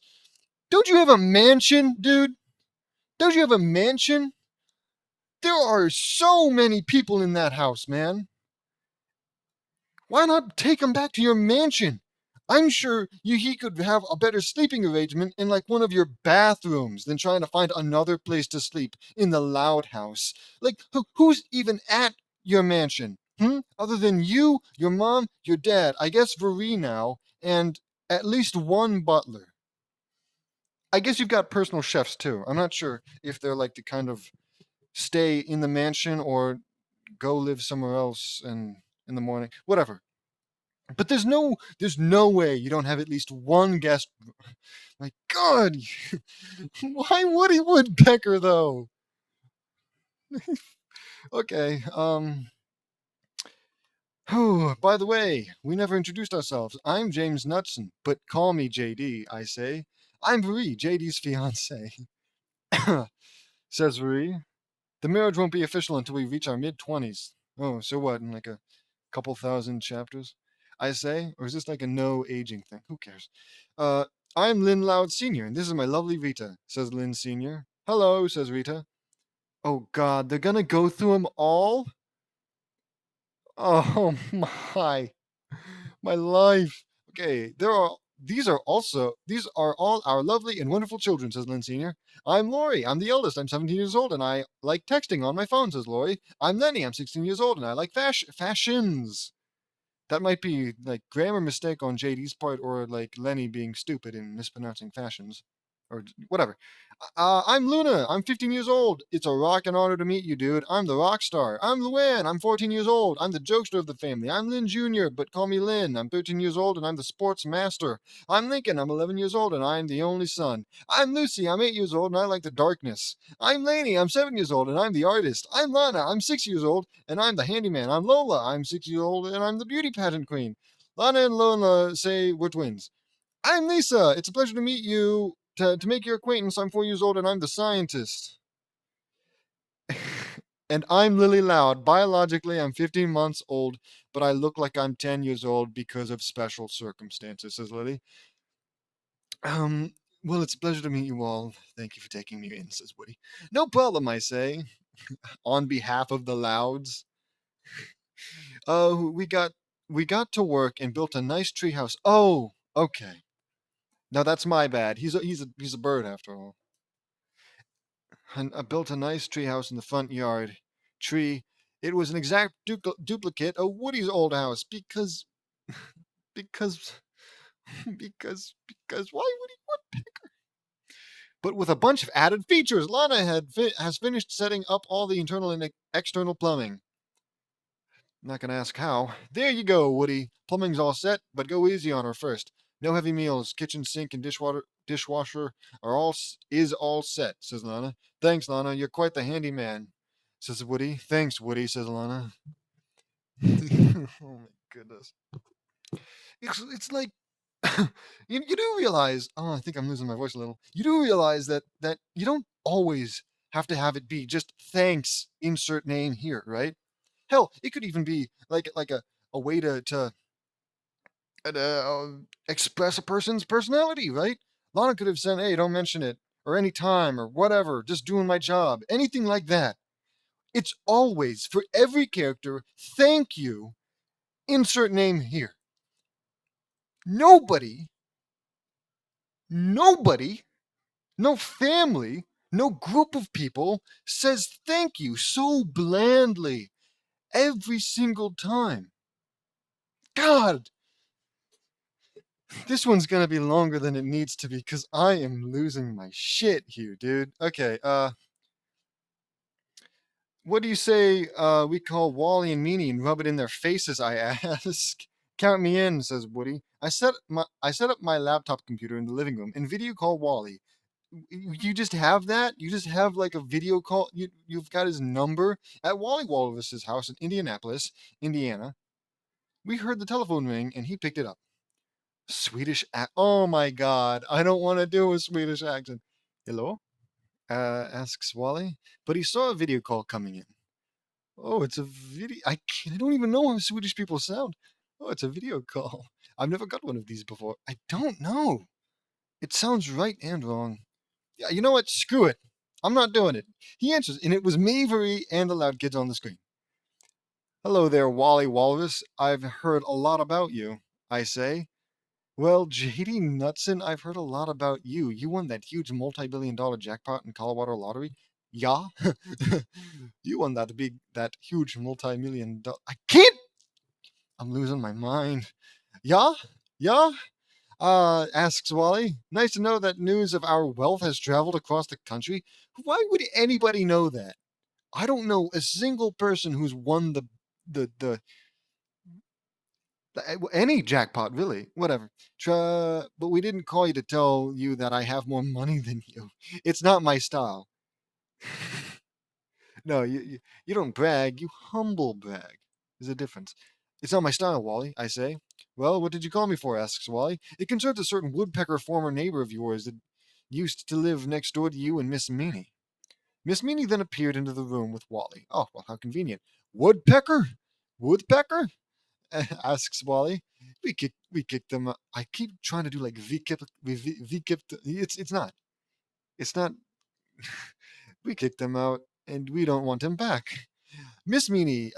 Don't you have a mansion, dude? Don't you have a mansion? There are so many people in that house, man. Why not take him back to your mansion? I'm sure he could have a better sleeping arrangement in like one of your bathrooms than trying to find another place to sleep in the loud house. Like, who's even at your mansion? Other than you, your mom, your dad, I guess Vere now, and at least one butler. I guess you've got personal chefs too. I'm not sure if they're like to kind of stay in the mansion or go live somewhere else and in the morning, whatever. But there's no way you don't have at least one guest. My God, why Woody Woodpecker though? Okay. Oh, by the way, we never introduced ourselves. I'm James Knudsen, but call me JD. I say. I'm Marie, JD's fiance. Says Marie. The marriage won't be official until we reach our mid-20s. Oh, so what? In like a couple thousand chapters? I say? Or is this like a no aging thing? Who cares? Uh, I'm Lynn Loud Sr., and this is my lovely Rita, says Lynn Sr. Hello, says Rita. Oh, God, they're gonna go through them all? Oh, my life. Okay, these are all our lovely and wonderful children, says Lynn Sr. I'm Lori, I'm the eldest, I'm 17 years old, and I like texting on my phone, says Lori. I'm Lenny, I'm 16 years old, and I like fashions. That might be like grammar mistake on JD's part, or like Lenny being stupid and mispronouncing fashions, or whatever. I'm Luna. I'm 15 years old. It's a rockin' honor to meet you, dude. I'm the rock star. I'm Luann. I'm 14 years old. I'm the jokester of the family. I'm Lynn Jr., but call me Lynn. I'm 13 years old and I'm the sports master. I'm Lincoln. I'm 11 years old and I'm the only son. I'm Lucy. I'm 8 years old and I like the darkness. I'm Lainey. I'm 7 years old and I'm the artist. I'm Lana. I'm 6 years old and I'm the handyman. I'm Lola. I'm 6 years old and I'm the beauty pageant queen. Lana and Lola say we're twins. I'm Lisa. It's a pleasure to meet you. To make your acquaintance, I'm 4 years old and I'm the scientist. And I'm Lily Loud. Biologically, I'm 15 months old, but I look like I'm 10 years old because of special circumstances, says Lily. Well, it's a pleasure to meet you all. Thank you for taking me in, says Woody. No problem, I say, on behalf of the Louds. Oh, we got to work and built a nice treehouse. Oh, okay. Now that's my bad. He's a bird after all. And I built a nice treehouse in the front yard. Tree It was an exact duplicate of Woody's old house because, why would he? But with a bunch of added features. Lana has finished setting up all the internal and external plumbing. Not gonna ask how. There you go, Woody. Plumbing's all set, but go easy on her first. No heavy meals. Kitchen sink and dishwasher is all set, says Lana. Thanks, Lana. You're quite the handyman, says Woody. Thanks, Woody, says Lana. Oh my goodness. It's like you do realize. Oh, I think I'm losing my voice a little. You do realize that you don't always have to have it be just thanks. Insert name here, right? Hell, it could even be like a way to express a person's personality, right? Lana could have said, "Hey, don't mention it," or "any time," or whatever. Just doing my job. Anything like that. It's always for every character. Thank you. Insert name here. Nobody, nobody, no family, no group of people says thank you so blandly every single time. God, this one's gonna be longer than it needs to be because I am losing my shit here, dude. Okay, what do you say we call Wally and Meanie and rub it in their faces, I ask. Count me in, says Woody. I set up my laptop computer in the living room and video call Wally. You just have that? You just have like a video call? You've got his number at Wally Walrus's house in Indianapolis, Indiana. We heard the telephone ring and he picked it up. Oh my god, I don't want to do a Swedish accent. Hello? Asks Wally. But he saw a video call coming in. Oh, it's a video. I don't even know how Swedish people sound. Oh, it's a video call. I've never got one of these before. I don't know. It sounds right and wrong. Yeah, you know what? Screw it. I'm not doing it. He answers, and it was Mavery and the loud kids on the screen. Hello there, Wally Walrus. I've heard a lot about you, I say. Well, JD Knutson, I've heard a lot about you. You won that huge multi-billion-dollar jackpot in Colorado lottery. Yeah? You won that huge multi-million dollar. I can't! I'm losing my mind. Yeah? Yeah? Asks Wally. Nice to know that news of our wealth has traveled across the country. Why would anybody know that? I don't know a single person who's won the any jackpot, really. Whatever. But we didn't call you to tell you that I have more money than you. It's not my style. No, you don't brag, you humble brag. There's a difference. It's not my style, Wally, I say. Well, what did you call me for? Asks Wally. It concerns a certain woodpecker former neighbor of yours that used to live next door to you and Miss Meanie. Miss Meanie then appeared into the room with Wally. Oh, well, how convenient. Woodpecker? Woodpecker? Asks Wally. We kicked them. I keep trying to do like we kicked. It's not. It's not. We kicked him out, and we don't want him back. Miss Meanie,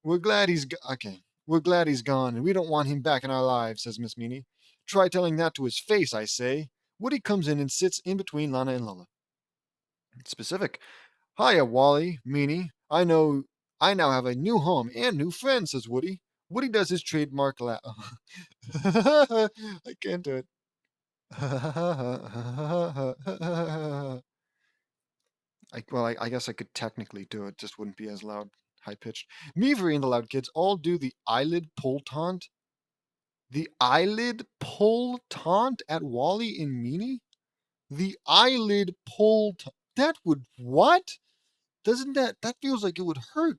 we're glad okay. We're glad he's gone, and we don't want him back in our lives, says Miss Meanie. Try telling that to his face, I say. Woody comes in and sits in between Lana and Lola. Specific. Hiya, Wally, Meanie. I now have a new home and new friends, says Woody. Woody does his trademark laugh. I can't do it. I guess I could technically do it, just wouldn't be as loud, high pitched. Meavery and the loud kids all do the eyelid pull taunt. The eyelid pull taunt at Wally and Meanie? The eyelid pull taunt. That would what? Doesn't that feels like it would hurt?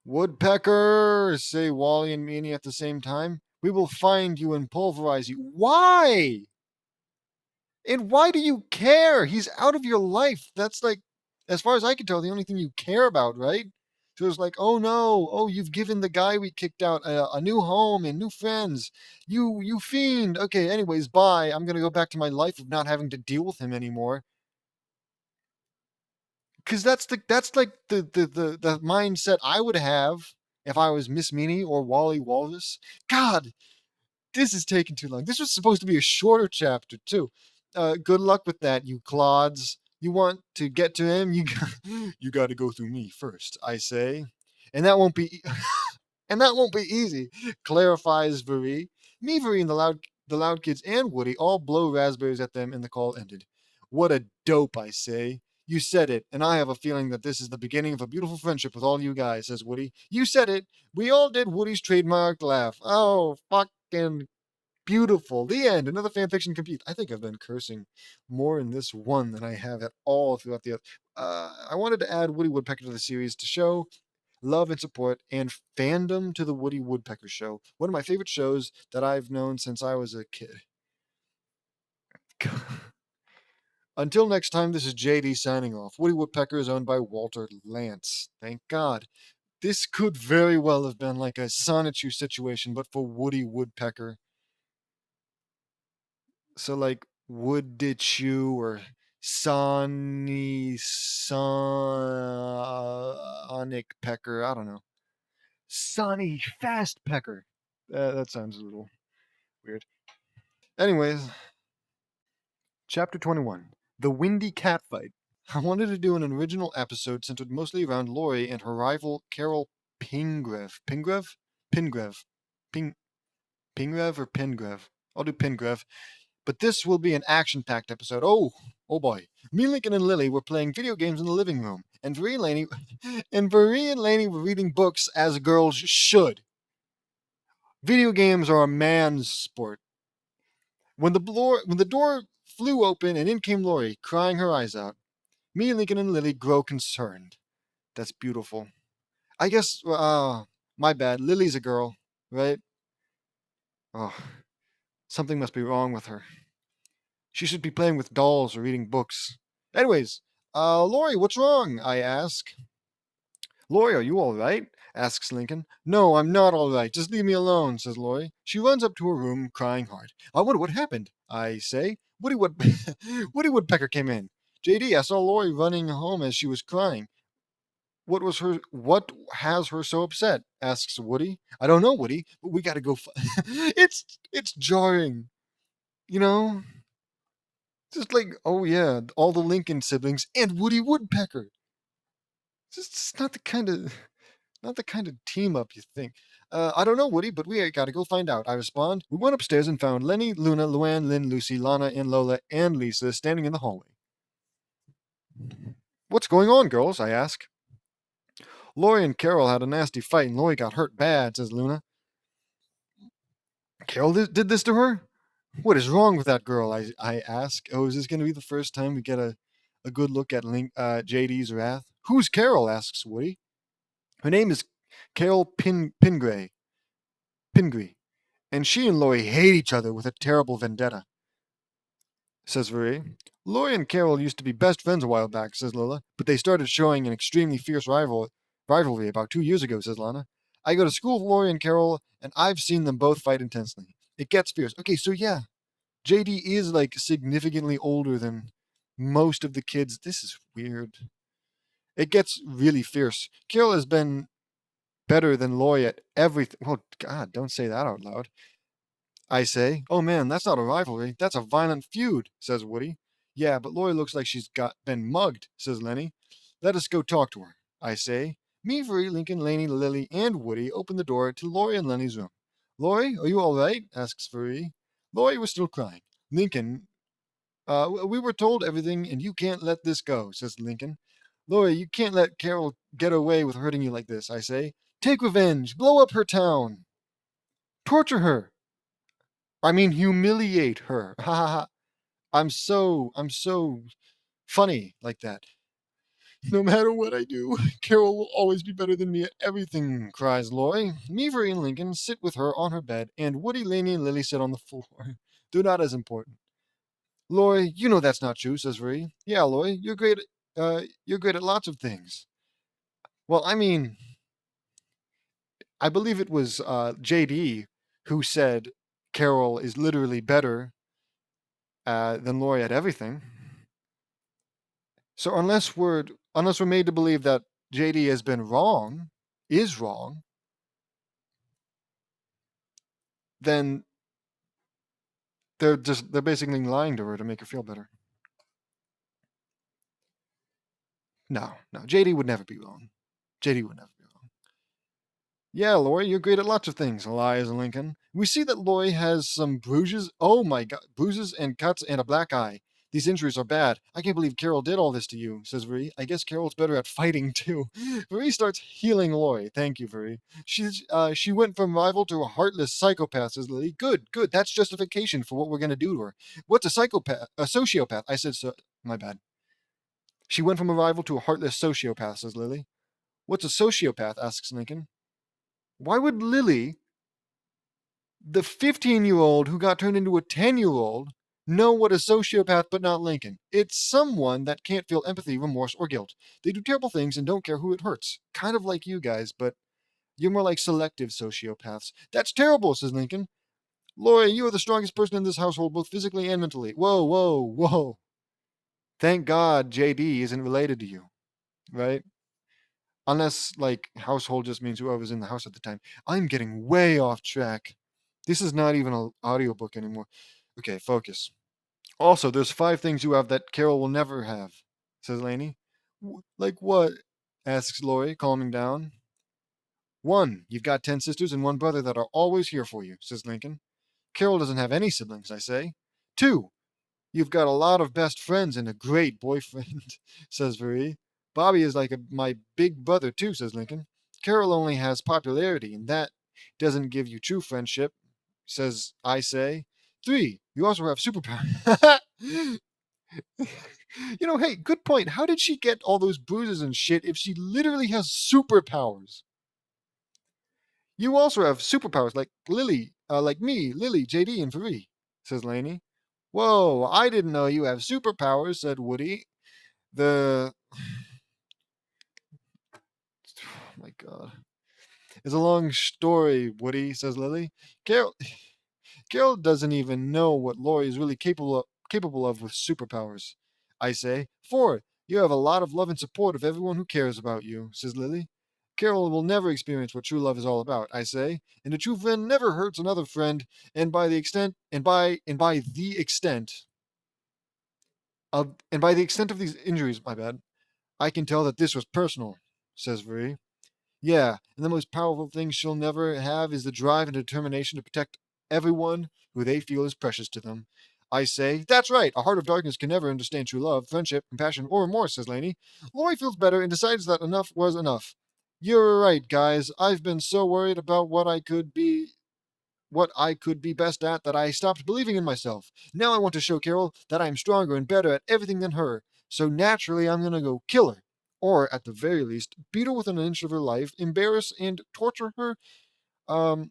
Woodpecker, say Wally and Meanie at the same time. We will find you and pulverize you. Why? And why do you care? He's out of your life. That's like, as far as I can tell, the only thing you care about, right? So it's like, oh no, oh, you've given the guy we kicked out a new home and new friends. You fiend. Okay, anyways, bye. I'm gonna go back to my life of not having to deal with him anymore. Because that's like the mindset I would have if I was Miss Meanie or Wally Walrus. God, this is taking too long. This was supposed to be a shorter chapter too. Good luck with that, you clods. You want to get to him? You got to go through me first, I say. And that won't be and that won't be easy, clarifies Marie. Me, Marie, and the loud kids and Woody all blow raspberries at them and the call ended. What a dope, I say. You said it, and I have a feeling that this is the beginning of a beautiful friendship with all you guys, says Woody. You said it. We all did Woody's trademark laugh. Oh, fucking beautiful. The end. Another fanfiction complete. I think I've been cursing more in this one than I have at all throughout the other. I wanted to add Woody Woodpecker to the series to show love and support and fandom to the Woody Woodpecker Show. One of my favorite shows that I've known since I was a kid. Until next time, this is JD signing off. Woody Woodpecker is owned by Walter Lantz. Thank God. This could very well have been like a Sonichu situation, but for Woody Woodpecker. So like Woodichu or Sonic Pecker. I don't know. Sonny Fast Pecker. That sounds a little weird. Anyways, Chapter 21 The Windy Cat Fight. I wanted to do an original episode centered mostly around Lori and her rival Carol Pingreve. Pingreve? Pingreve. Pingreve or Pingreve? I'll do Pingreve. But this will be an action-packed episode. Oh boy. Me, Lincoln, and Lily were playing video games in the living room, and Bree and Laney were reading books as girls should. Video games are a man's sport. When the door flew open and in came Lori, crying her eyes out, me, Lincoln, and Lily grow concerned. That's beautiful. I guess, my bad. Lily's a girl, right? Oh, something must be wrong with her. She should be playing with dolls or reading books. Anyways, Lori, what's wrong? I ask. Lori, are you all right? Asks Lincoln. No, I'm not all right. Just leave me alone, says Lori. She runs up to her room, crying hard. I wonder what happened, I say. Woody Woodpecker came in. JD, I saw Lori running home as she was crying. What has her so upset? Asks Woody. I don't know, Woody, but we gotta go it's jarring. You know? Just like, oh yeah, all the Lincoln siblings and Woody Woodpecker. It's not the kind of team up you think. I don't know, Woody, but we gotta go find out. I respond. We went upstairs and found Lenny, Luna, Luann, Lynn, Lucy, Lana, and Lola, and Lisa standing in the hallway. What's going on, girls? I ask. Lori and Carol had a nasty fight and Lori got hurt bad, says Luna. Carol did this to her? What is wrong with that girl? I ask. Oh, is this going to be the first time we get a good look at JD's wrath? Who's Carol? Asks Woody. Her name is Carol Pingree, and she and Lori hate each other with a terrible vendetta, says Marie. Lori and Carol used to be best friends a while back, says Lola, but they started showing an extremely fierce rivalry about 2 years ago, says Lana. I go to school with Lori and Carol, and I've seen them both fight intensely. It gets fierce. Okay, so yeah, JD is like significantly older than most of the kids. This is weird. It gets really fierce. Carol has been better than Lori at everything. Well, God, don't say that out loud. I say, oh man, that's not a rivalry. That's a violent feud, says Woody. Yeah, but Lori looks like she's been mugged, says Lenny. Let us go talk to her, I say. Me, Marie, Lincoln, Laney, Lily, and Woody open the door to Lori and Lenny's room. Lori, are you all right? Asks Marie. Lori was still crying. Lincoln, we were told everything, and you can't let this go, says Lincoln. Lori, you can't let Carol get away with hurting you like this, I say. Take revenge. Blow up her town. Torture her. I mean, humiliate her. Ha ha ha. I'm so funny like that. No matter what I do, Carol will always be better than me at everything, cries Lori. Meavery and Lincoln sit with her on her bed, and Woody, Laney, and Lily sit on the floor. They're not as important. Lori, you know that's not true, says Ree. Yeah, Lori, you're great at lots of things. Well, I mean, I believe it was JD who said Carol is literally better than Lori at everything. So unless we're made to believe that JD has been wrong, is wrong, then they're basically lying to her to make her feel better. No, JD would never be wrong. JD would never be wrong. Yeah, Lori, you're great at lots of things, lies Lincoln. We see that Lori has some bruises. Oh my god, bruises and cuts and a black eye. These injuries are bad. I can't believe Carol did all this to you, says Veri. I guess Carol's better at fighting too. Veri starts healing Lori. Thank you, Veri. She went from rival to a heartless psychopath, says Lily. Good. That's justification for what we're gonna do to her. What's a psychopath? A sociopath. I said so. My bad. She went from a rival to a heartless sociopath, says Lily. What's a sociopath? Asks Lincoln. Why would Lily, the 15-year-old who got turned into a 10-year-old, know what a sociopath but not Lincoln? It's someone that can't feel empathy, remorse, or guilt. They do terrible things and don't care who it hurts. Kind of like you guys, but you're more like selective sociopaths. That's terrible, says Lincoln. Lori, you are the strongest person in this household, both physically and mentally. Whoa. Thank God JD isn't related to you, right? Unless, like, household just means whoever's in the house at the time. I'm getting way off track. This is not even an audiobook anymore. Okay, focus. Also, there's 5 things you have that Carol will never have, says Laney. Like what? Asks Lori, calming down. 1, you've got 10 sisters and 1 brother that are always here for you, says Lincoln. Carol doesn't have any siblings, I say. 2, you've got a lot of best friends and a great boyfriend, says Marie. Bobby is like my big brother, too, says Lincoln. Carol only has popularity, and that doesn't give you true friendship, says I say. 3, you also have superpowers. Hey, good point. How did she get all those bruises and shit if she literally has superpowers? You also have superpowers like me, Lily, JD, and Marie, says Laney. Whoa, I didn't know you have superpowers, said Woody. The. Oh my god. It's a long story, Woody, says Lily. Carol, Carol doesn't even know what Lori is really capable of with superpowers. I say. 4, you have a lot of love and support of everyone who cares about you, says Lily. Carol will never experience what true love is all about, I say, and a true friend never hurts another friend, and by the extent of these injuries, my bad, I can tell that this was personal, says Veri. Yeah, and the most powerful thing she'll never have is the drive and determination to protect everyone who they feel is precious to them. I say, that's right, a heart of darkness can never understand true love, friendship, compassion, or remorse, says Laney. Lori feels better and decides that enough was enough. You're right, guys. I've been so worried about what I could be best at that I stopped believing in myself. Now I want to show Carol that I'm stronger and better at everything than her. So naturally, I'm going to go kill her. Or, at the very least, beat her within an inch of her life, embarrass and torture her, um,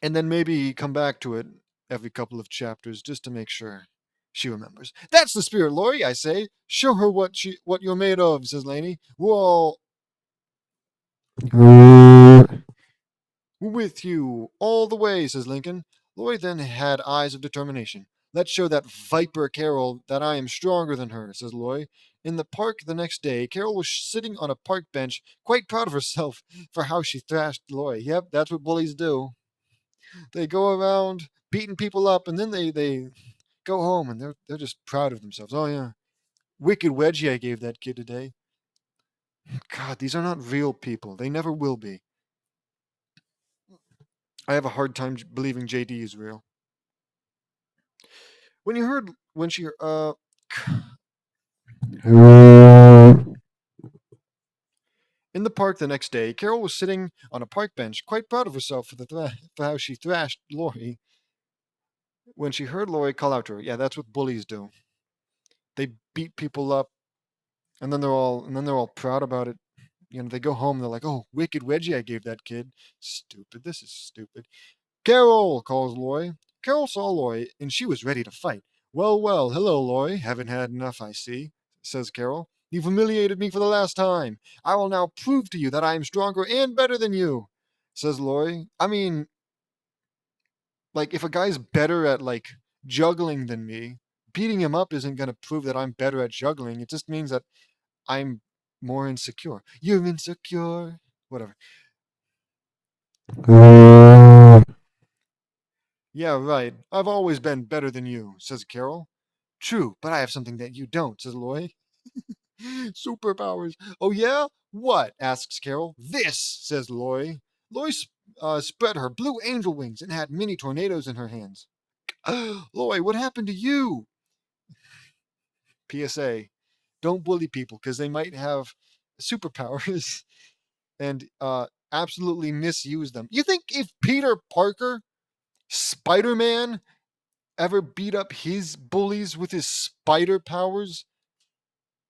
and then maybe come back to it every couple of chapters just to make sure she remembers. That's the spirit, Lori, I say. Show her what you're made of, says Laney. We're with you all the way, says Lincoln. Lori then had eyes of determination. Let's show that viper Carol that I am stronger than her, says Lori. In the park the next day, Carol was sitting on a park bench, quite proud of herself for how she thrashed Lori. Yep, that's what bullies do. They go around beating people up, and then they go home and they're just proud of themselves. Oh yeah, wicked wedgie I gave that kid today. God, these are not real people. They never will be. I have a hard time believing JD is real. When she in the park the next day, Carol was sitting on a park bench, quite proud of herself for how she thrashed Lori. When she heard Lori call out to her, yeah, that's what bullies do. They beat people up, and then they're all proud about it. They go home, they're like, "Oh, wicked wedgie I gave that kid. Stupid. This is stupid." Carol, calls Lori. Carol saw Lori, and she was ready to fight. Well, hello, Lori. Haven't had enough, I see, says Carol. You've humiliated me for the last time. I will now prove to you that I am stronger and better than you, says Lori. I mean, like, if a guy's better at, like, juggling than me, beating him up isn't going to prove that I'm better at juggling. It just means that I'm more insecure. You're insecure. Whatever. Yeah, right. I've always been better than you, says Carol. True, but I have something that you don't, says Lori. Superpowers. Oh, yeah? What? Asks Carol. This, says Lori. Lori spread her blue angel wings and had mini tornadoes in her hands. Lori, what happened to you? PSA. Don't bully people because they might have superpowers and absolutely misuse them. You think if Peter Parker, Spider-Man, ever beat up his bullies with his spider powers,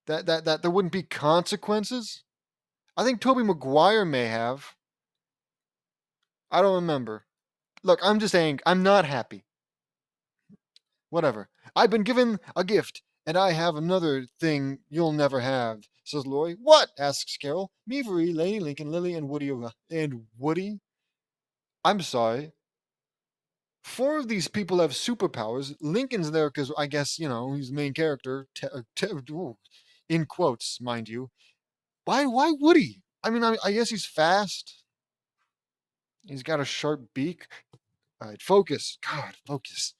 that there wouldn't be consequences? I think Tobey Maguire may have. I don't remember. Look, I'm just saying, I'm not happy. Whatever. I've been given a gift, and I have another thing you'll never have, says Lori. What? Asks Carol. Meavery, Lady Lincoln, Lily, and Woody. And Woody? I'm sorry. Four of these people have superpowers. Lincoln's there because I guess, he's the main character. In quotes, mind you. Why Woody? I mean, I guess he's fast. He's got a sharp beak. All right, focus. God, focus.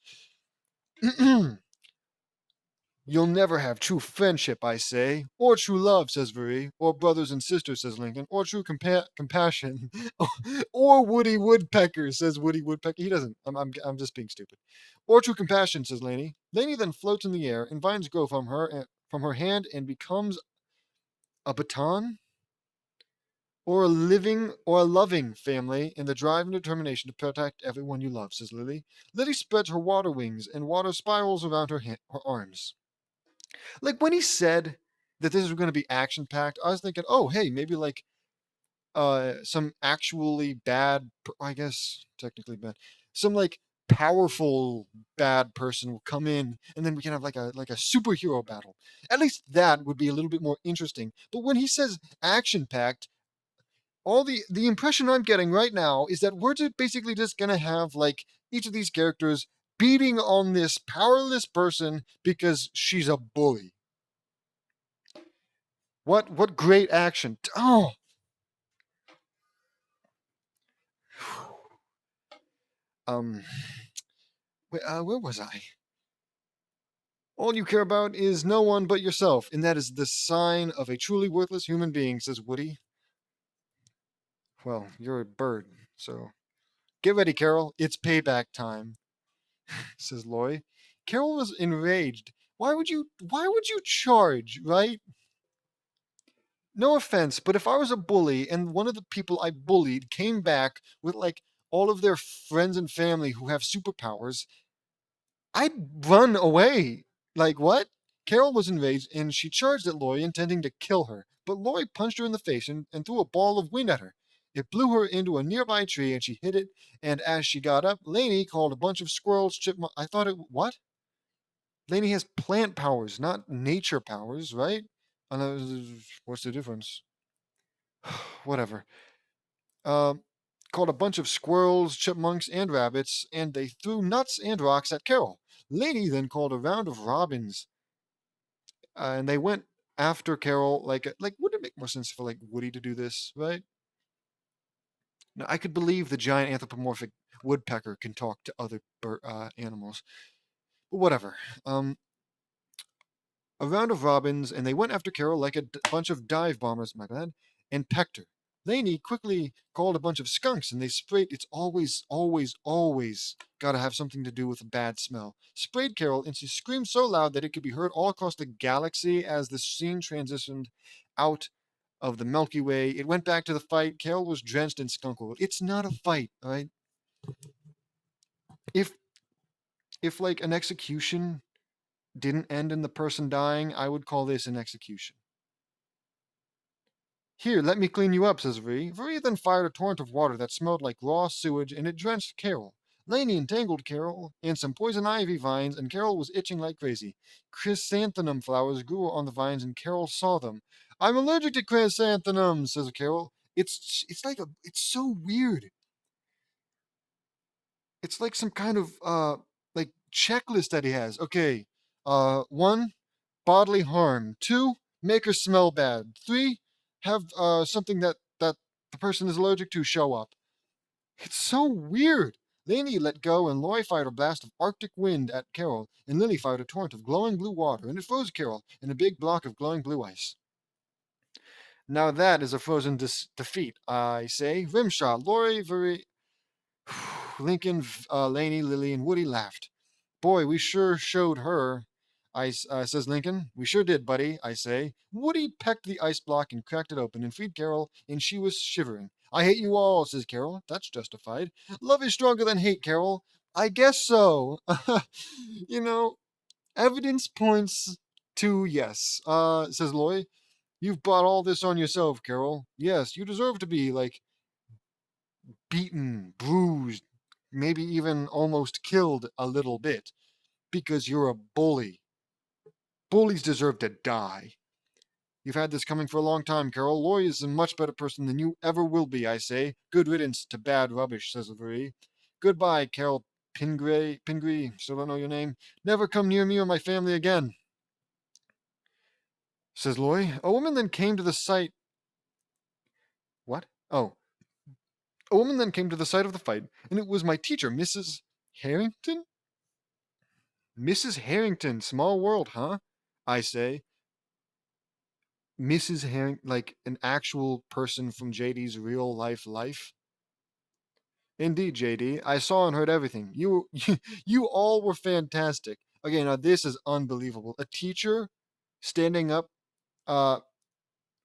You'll never have true friendship, I say, or true love, says Marie, or brothers and sisters, says Lincoln, or true compassion, or Woody Woodpecker, says Woody Woodpecker. He doesn't. I'm just being stupid. Or true compassion, says Laney. Laney then floats in the air, and vines grow from her hand, and becomes a baton, or a loving family in the drive and determination to protect everyone you love, says Lily. Lily spreads her water wings, and water spirals around her arms. Like when he said that this was going to be action packed, I was thinking, oh, hey, maybe like some actually bad, I guess technically bad, some like powerful bad person will come in, and then we can have like a superhero battle. At least that would be a little bit more interesting. But when he says action packed, all the impression I'm getting right now is that we're just basically just gonna have like each of these characters beating on this powerless person because she's a bully. What great action. Oh. Um where was I? All you care about is no one but yourself, and that is the sign of a truly worthless human being, says Woody. Well, you're a bird, so get ready, Carol. It's payback time, says Loy. Carol was enraged. Why would you charge, right? No offense, but if I was a bully and one of the people I bullied came back with like all of their friends and family who have superpowers, I'd run away. Like what? Carol was enraged and she charged at Lori, intending to kill her. But Lori punched her in the face and threw a ball of wind at her. It blew her into a nearby tree and she hit it. And as she got up, Lainey called a bunch of squirrels, chipmunks. I thought it. What? Lainey has plant powers, not nature powers, right? What's the difference? Whatever. Uh, Called a bunch of squirrels, chipmunks, and rabbits, and they threw nuts and rocks at Carol. Lainey then called a round of robins, and they went after Carol. Like, wouldn't it make more sense for like Woody to do this, right? Now, I could believe the giant anthropomorphic woodpecker can talk to other animals, but whatever. A round of robins, and they went after Carol like a bunch of dive bombers, my bad, and pecked her. Laney quickly called a bunch of skunks, and they sprayed. It's always, always, always got to have something to do with a bad smell. Sprayed Carol, and she screamed so loud that it could be heard all across the galaxy as the scene transitioned out of the Milky Way. It went back to the fight. Carol was drenched in skunk oil. It's not a fight, all right? If if like an execution didn't end in the person dying, I would call this an execution. Here, let me clean you up, says Vee. Vee then fired a torrent of water that smelled like raw sewage, and it drenched Carol. Laney entangled Carol in some poison ivy vines, and Carol was itching like crazy. Chrysanthemum flowers grew on the vines, and Carol saw them. I'm allergic to chrysanthemums, says Carol. It's so weird. It's like some kind of like checklist that he has. Okay, one, bodily harm. Two, make her smell bad. Three, have something that the person is allergic to show up. It's so weird. Laney let go, and Lori fired a blast of Arctic wind at Carol, and Lily fired a torrent of glowing blue water, and it froze Carol in a big block of glowing blue ice. Now that is a frozen defeat, I say. Rimshot, Lori, Lincoln, Laney, Lily, and Woody laughed. Boy, we sure showed her, says Lincoln. We sure did, buddy, I say. Woody pecked the ice block and cracked it open and freed Carol, and she was shivering. I hate you all, says Carol. That's justified. Love is stronger than hate, Carol. I guess so. you know, Evidence points to yes, says Loy. You've brought all this on yourself, Carol. Yes, you deserve to be, beaten, bruised, maybe even almost killed a little bit because you're a bully. Bullies deserve to die. You've had this coming for a long time, Carol. Loy is a much better person than you ever will be, I say. Good riddance to bad rubbish, says Marie. Goodbye, Carol Pingree, still don't know your name. Never come near me or my family again, says Loy. A woman then came to the site. What? Oh. A woman then came to the site of the fight, and it was my teacher, Mrs. Harrington? Mrs. Harrington, small world, huh? I say. Mrs. Harrington, like an actual person from JD's real life? Indeed, JD. I saw and heard everything. You all were fantastic. Okay, now this is unbelievable. A teacher standing up uh,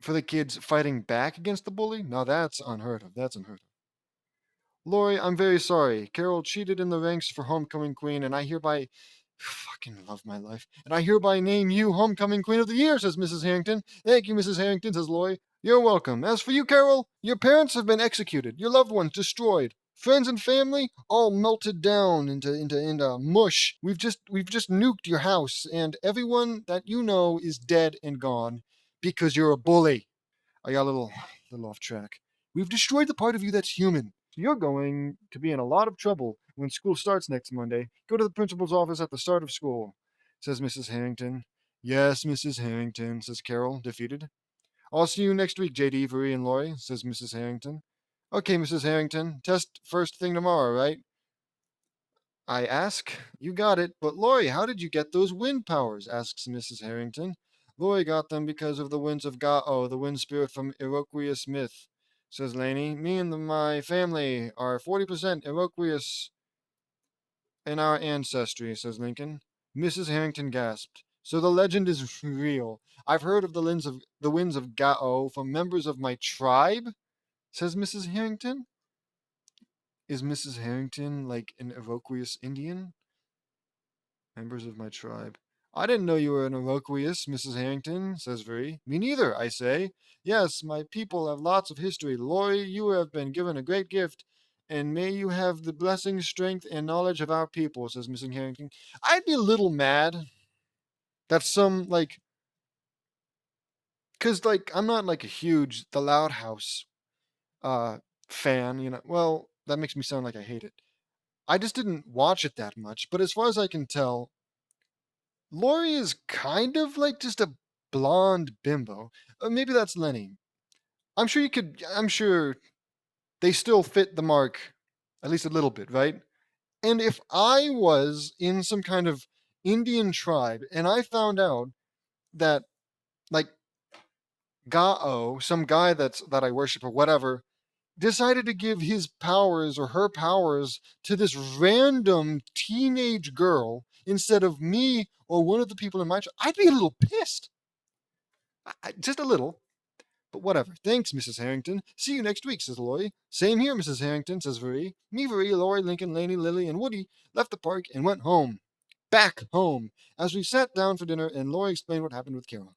for the kids fighting back against the bully? Now that's unheard of. That's unheard of. Lori, I'm very sorry. Carol cheated in the ranks for homecoming queen, and I hereby fucking love my life. And I hereby name you homecoming queen of the year, says Mrs. Harrington. Thank you, Mrs. Harrington, says Lori. You're welcome. As for you, Carol, your parents have been executed, your loved ones destroyed, friends and family all melted down into mush. We've just nuked your house, and everyone that you know is dead and gone because you're a bully. I got a little off track. We've destroyed the part of you that's human. So you're going to be in a lot of trouble when school starts next Monday. Go to the principal's office at the start of school, says Mrs. Harrington. Yes, Mrs. Harrington, says Carol, defeated. I'll see you next week, J.D., Marie, and Laurie, says Mrs. Harrington. Okay, Mrs. Harrington, test first thing tomorrow, right? I ask. You got it. But Laurie, how did you get those wind powers? Asks Mrs. Harrington. Laurie got them because of the winds of Ga-O, the wind spirit from Iroquois myth, says Laney. Me and my family are 40% Iroquois in our ancestry, says Lincoln. Mrs. Harrington gasped. So the legend is real. I've heard of the winds of Ga-O from members of my tribe, says Mrs. Harrington. Is Mrs. Harrington like an Iroquois Indian? Members of my tribe. I didn't know you were an Iroquois, Mrs. Harrington, says Veri. Me neither, I say. Yes, my people have lots of history. Laurie, you have been given a great gift, and may you have the blessing, strength, and knowledge of our people, says Mrs. Harrington. I'd be a little mad that because, I'm not, a huge The Loud House uh, fan, Well, that makes me sound like I hate it. I just didn't watch it that much, but as far as I can tell, Lori is kind of like just a blonde bimbo. Maybe that's Lenny. I'm sure they still fit the mark, at least a little bit, right? And if I was in some kind of Indian tribe and I found out that, like, Gao, some guy that I worship or whatever, decided to give his powers or her powers to this random teenage girl instead of me or one of the people in my tribe, I'd be a little pissed. Just a little, but whatever. Thanks, Mrs. Harrington. See you next week, says Laurie. Same here, Mrs. Harrington, says Marie. Me, Marie, Laurie, Lincoln, Laney, Lily, and Woody left the park and went home. Back home. As we sat down for dinner, and Laurie explained what happened with Carol.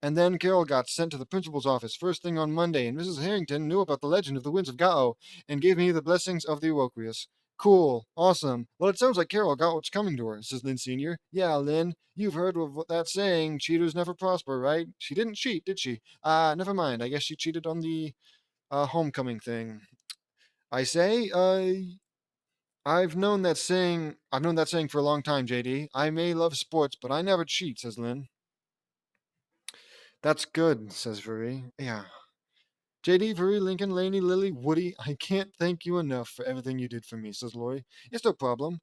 And then Carol got sent to the principal's office first thing on Monday, and Mrs. Harrington knew about the legend of the winds of Gao and gave me the blessings of the Iroquois. Cool. Awesome. Well, it sounds like Carol got what's coming to her, says Lynn Sr. Yeah, Lynn, you've heard of that saying, cheaters never prosper, right? She didn't cheat, did she? Never mind. I guess she cheated on the homecoming thing. I say, I've known that saying for a long time, JD. I may love sports, but I never cheat, says Lynn. That's good, says Veri. Yeah. JD, Veri, Lincoln, Laney, Lily, Woody, I can't thank you enough for everything you did for me, says Laurie. It's no problem,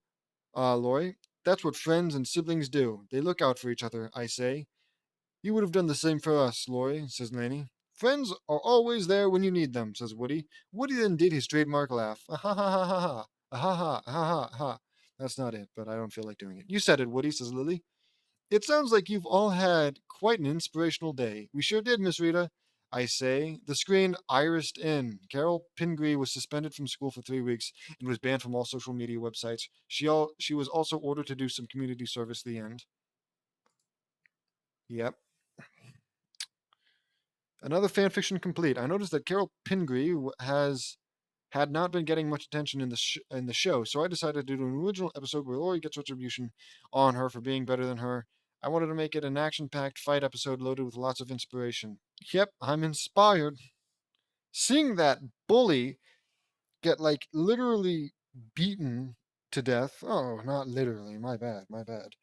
Laurie. That's what friends and siblings do. They look out for each other, I say. You would have done the same for us, Laurie, says Laney. Friends are always there when you need them, says Woody. Woody then did his trademark laugh. Ah ha ha ha ha ha. Ah ha ha ha ha ha. That's not it, but I don't feel like doing it. You said it, Woody, says Lily. It sounds like you've all had quite an inspirational day. We sure did, Miss Rita. I say. The screen irised in. Carol Pingree was suspended from school for 3 weeks and was banned from all social media websites. She was also ordered to do some community service. The end. Yep. Another fanfiction complete. I noticed that Carol Pingree had not been getting much attention in the show, so I decided to do an original episode where Lori gets retribution on her for being better than her. I wanted to make it an action-packed fight episode loaded with lots of inspiration. Yep, I'm inspired. Seeing that bully get like literally beaten to death. Oh, not literally. My bad. My bad.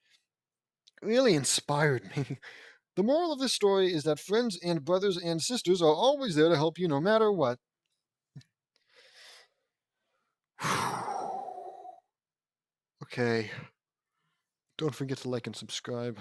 Really inspired me. The moral of this story is that friends and brothers and sisters are always there to help you no matter what. Okay. Don't forget to like and subscribe.